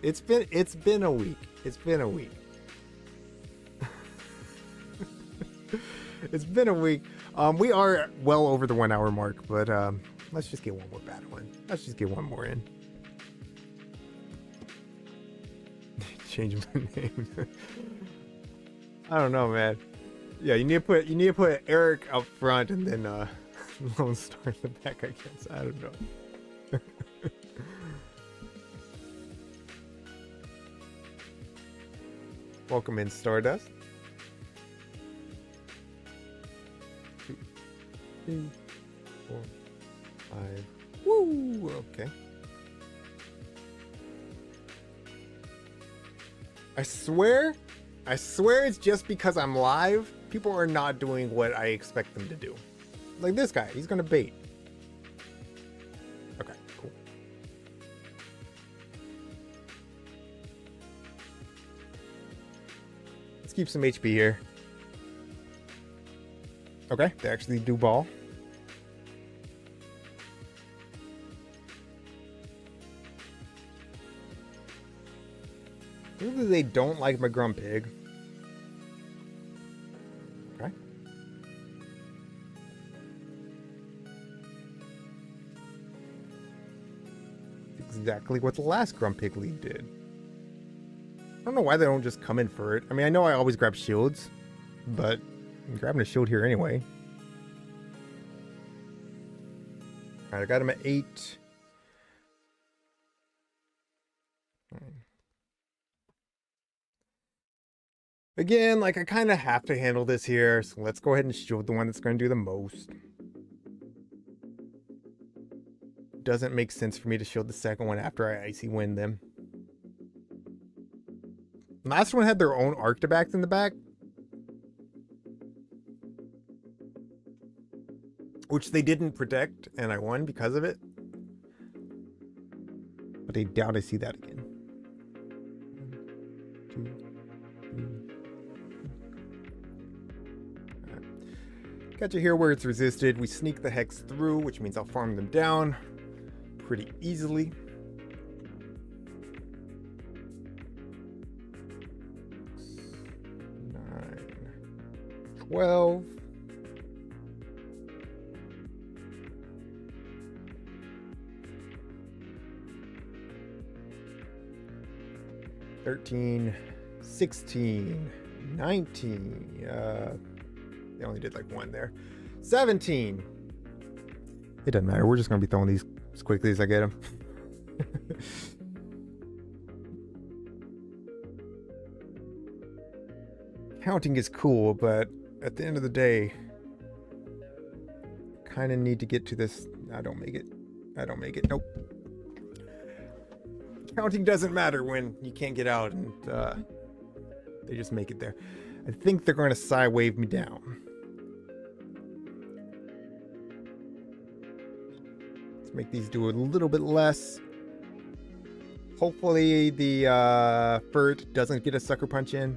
It's been a week. It's been a week. We are well over the 1 hour mark, but let's just get one more battle in. Let's just get one more in. Change my name. I don't know, man. Yeah, you need to put Eric up front and then Lone Star in the back, I guess. I don't know. Welcome in, Stardust. 2, 3, 4, 5. Woo! Okay. I swear it's just because I'm live. People are not doing what I expect them to do. Like this guy, he's gonna bait. Okay, cool. Let's keep some HP here. Okay, they actually do ball. Clearly they don't like my Grumpig. Okay. Exactly what the last Grumpig lead did. I don't know why they don't just come in for it. I mean, I know I always grab shields, but I'm grabbing a shield here anyway. Alright, I got him at 8. Again, like I kind of have to handle this here, so let's go ahead and shield the one that's going to do the most. doesn't make sense for me to shield the second one after I icy wind them. Last one had their own Arctibacks in the back, which they didn't protect, and I won because of it. But I doubt I see that again. 1, 2, 3. Right. Got you here where it's resisted. We sneak the Hex through, which means I'll farm them down pretty easily. 9, 12. 13, 16, 19. They only did like one there. 17. It doesn't matter. We're just going to be throwing these as quickly as I get them. Counting is cool, but at the end of the day, kind of need to get to this. I don't make it. I don't make it. Nope. Counting doesn't matter when you can't get out, and they just make it there. I think they're going to side wave me down. Let's make these do a little bit less. Hopefully the Furt doesn't get a sucker punch in.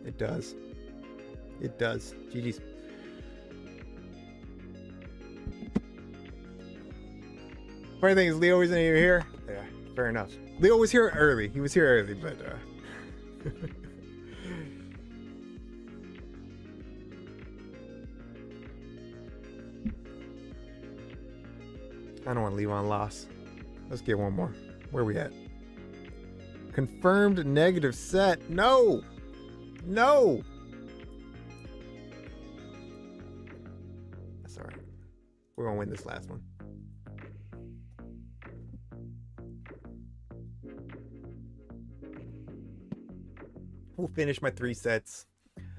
It does. It does. GG's. Funny thing is, Leo isn't even here. Yeah, fair enough. Leo was here early. He was here early, but I don't want to leave on loss. Let's get one more. Where are we at? Confirmed negative set. No! No! That's alright. We're gonna win this last one. We'll finish my 3 sets. I'm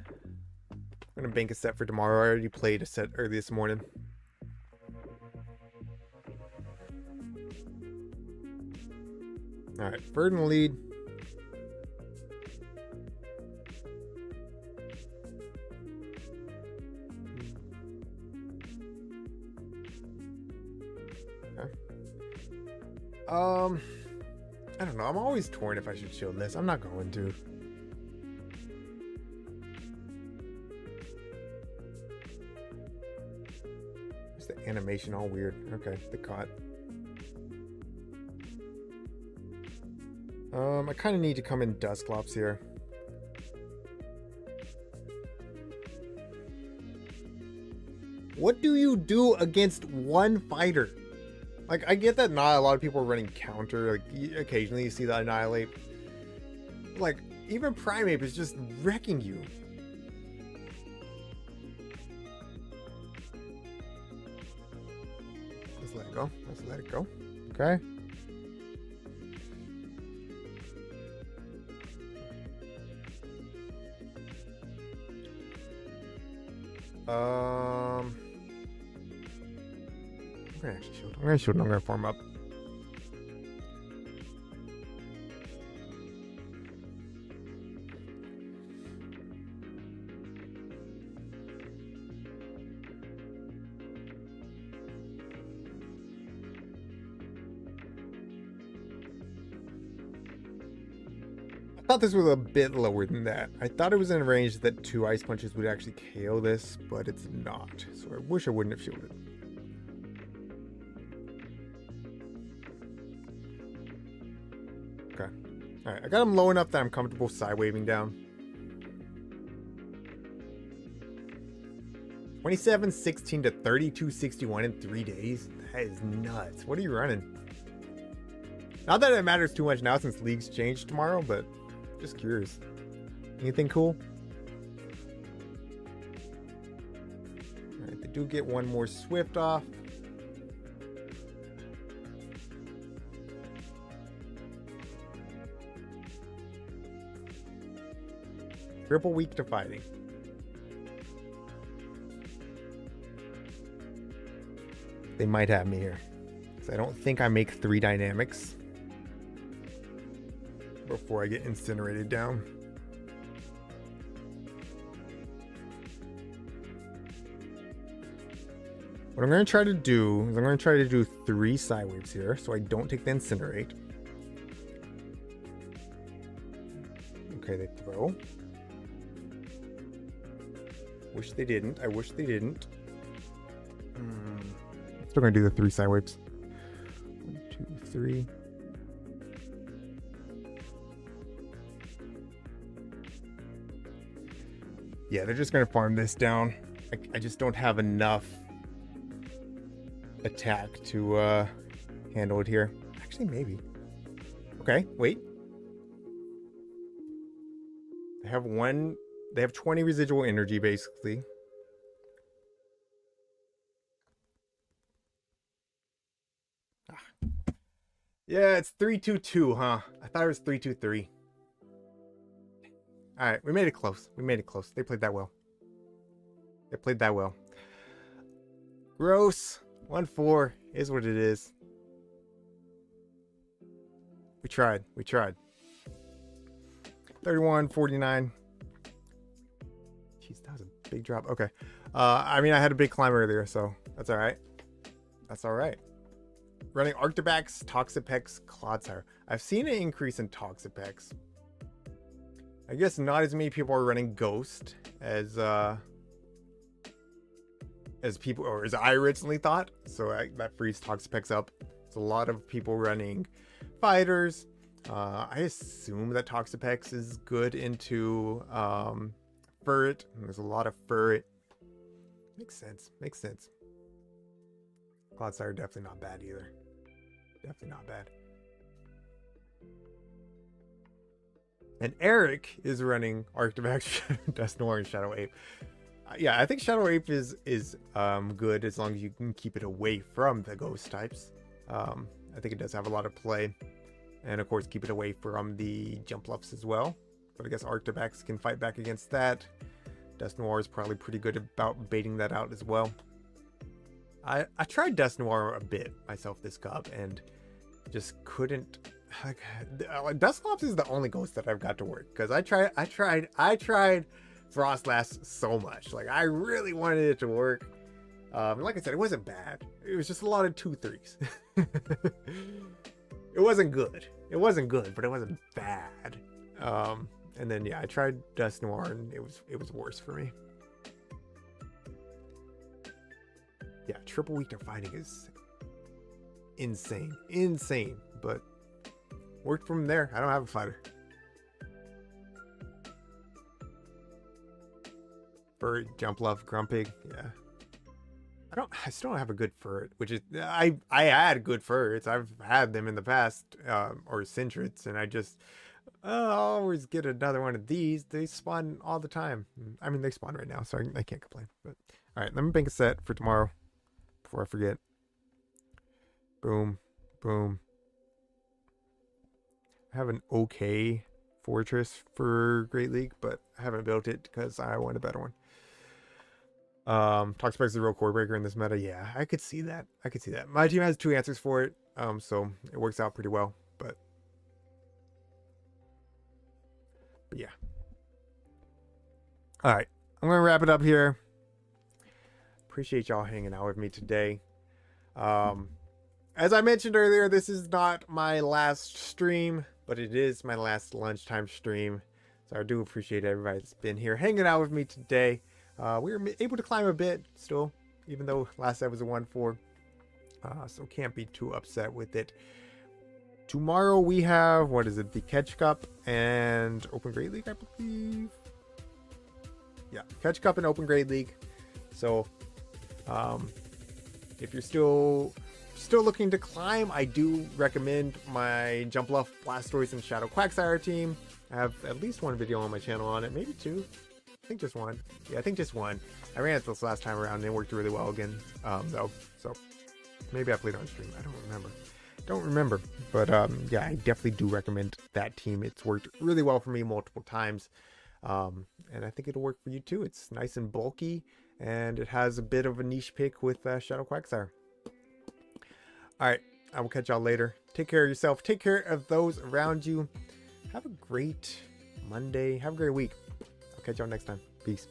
gonna bank a set for tomorrow. I already played a set early this morning. Alright, Ferd in the lead. Okay. I don't know. I'm always torn if I should shield this. I'm not going to. Is the animation all weird? Okay, the caught. I kind of need to come in Dusclops here. What do you do against one fighter? Like, I get that not a lot of people are running counter. Like, occasionally you see that Annihilate. Like, even Primeape is just wrecking you. Let's let it go. Let's let it go. Okay. I'm gonna actually shield. I'm gonna shield and I'm gonna farm up. I thought this was a bit lower than that. I thought it was in a range that 2 Ice Punches would actually KO this, but it's not. So I wish I wouldn't have shielded. Okay. Alright, I got him low enough that I'm comfortable side waving down. 27-16 to 32-61 in 3 days? That is nuts. What are you running? Not that it matters too much now since leagues change tomorrow, but just curious. Anything cool? Alright, they do get one more Swift off. Triple weak to fighting. They might have me here. So I don't think I make 3 dynamics before I get incinerated down. What I'm going to try to do is I'm going to try to do 3 psi waves here so I don't take the incinerate. Okay, they throw. Wish they didn't. I wish they didn't. Still going to do the 3 psi waves. 1, 2, 3. Yeah, they're just going to farm this down. I just don't have enough attack to handle it here. Actually, maybe. Okay, wait. They have 20 residual energy, basically. Yeah, it's 3-2-2, huh? I thought it was 3-2-3. All right, we made it close. We made it close. They played that well. They played that well. Gross. 1-4 is what it is. We tried. We tried. 31-49. Jeez, that was a big drop. Okay. I mean, I had a big climb earlier, so that's all right. That's all right. Running Arctibax, Toxapex, Clodsire. I've seen an increase in Toxapex. I guess not as many people are running Ghost as people, or as I originally thought. So that frees Toxapex up. It's a lot of people running fighters. I assume that Toxapex is good into Ferret. There's a lot of Ferret. Makes sense. Makes sense. Clodsire definitely not bad either. Definitely not bad. And Eric is running Arctivax, Dust Noir, and Shadow Ape. Yeah, I think Shadow Ape is good as long as you can keep it away from the ghost types. I think it does have a lot of play. And of course, keep it away from the jump luffs as well. But I guess Arctivax can fight back against that. Dust Noir is probably pretty good about baiting that out as well. I tried Dust Noir a bit myself this cup and just couldn't. Dust Lops is the only ghost that I've got to work, because I tried Frostlast so much. Like, I really wanted it to work. Like I said, it wasn't bad. It was just a lot of 2-3s. It wasn't good. It wasn't good, but it wasn't bad. And then yeah, I tried Dust Noir and it was worse for me. Yeah, triple weaker fighting is insane. Insane. But worked from there. I don't have a fighter. Bird, Jump Love, Grumpig, yeah. I still don't have a good Ferret, which is I had good Ferrets. I've had them in the past, or Centrets, and I just I'll always get another one of these. They spawn all the time. I mean, they spawn right now, so I can't complain. But all right, let me bank a set for tomorrow before I forget. Boom, boom. I have an okay fortress for Great League, but I haven't built it because I want a better one. Toxapex is a real core breaker in this meta. Yeah, I could see that. I could see that. My team has 2 answers for it, so it works out pretty well. But yeah. All right, I'm gonna wrap it up here. Appreciate y'all hanging out with me today. As I mentioned earlier, this is not my last stream, but it is my last lunchtime stream. So I do appreciate everybody that's been here hanging out with me today. We were able to climb a bit still, even though last set was a 1-4. So can't be too upset with it. Tomorrow we have, what is it? The Catch Cup and Open Great League, I believe. Yeah, Catch Cup and Open Great League. So if you're still looking to climb, I do recommend my Jump Luff, Blastoise, and Shadow Quagsire team. I have at least 1 video on my channel on it, maybe 2. I think just 1. Yeah, I think just 1. I ran it this last time around and it worked really well again, though. So maybe I played on stream. I don't remember. But yeah, I definitely do recommend that team. It's worked really well for me multiple times, and I think it'll work for you too. It's nice and bulky, and it has a bit of a niche pick with Shadow Quagsire. All right. I will catch y'all later. Take care of yourself. Take care of those around you. Have a great Monday. Have a great week. I'll catch y'all next time. Peace.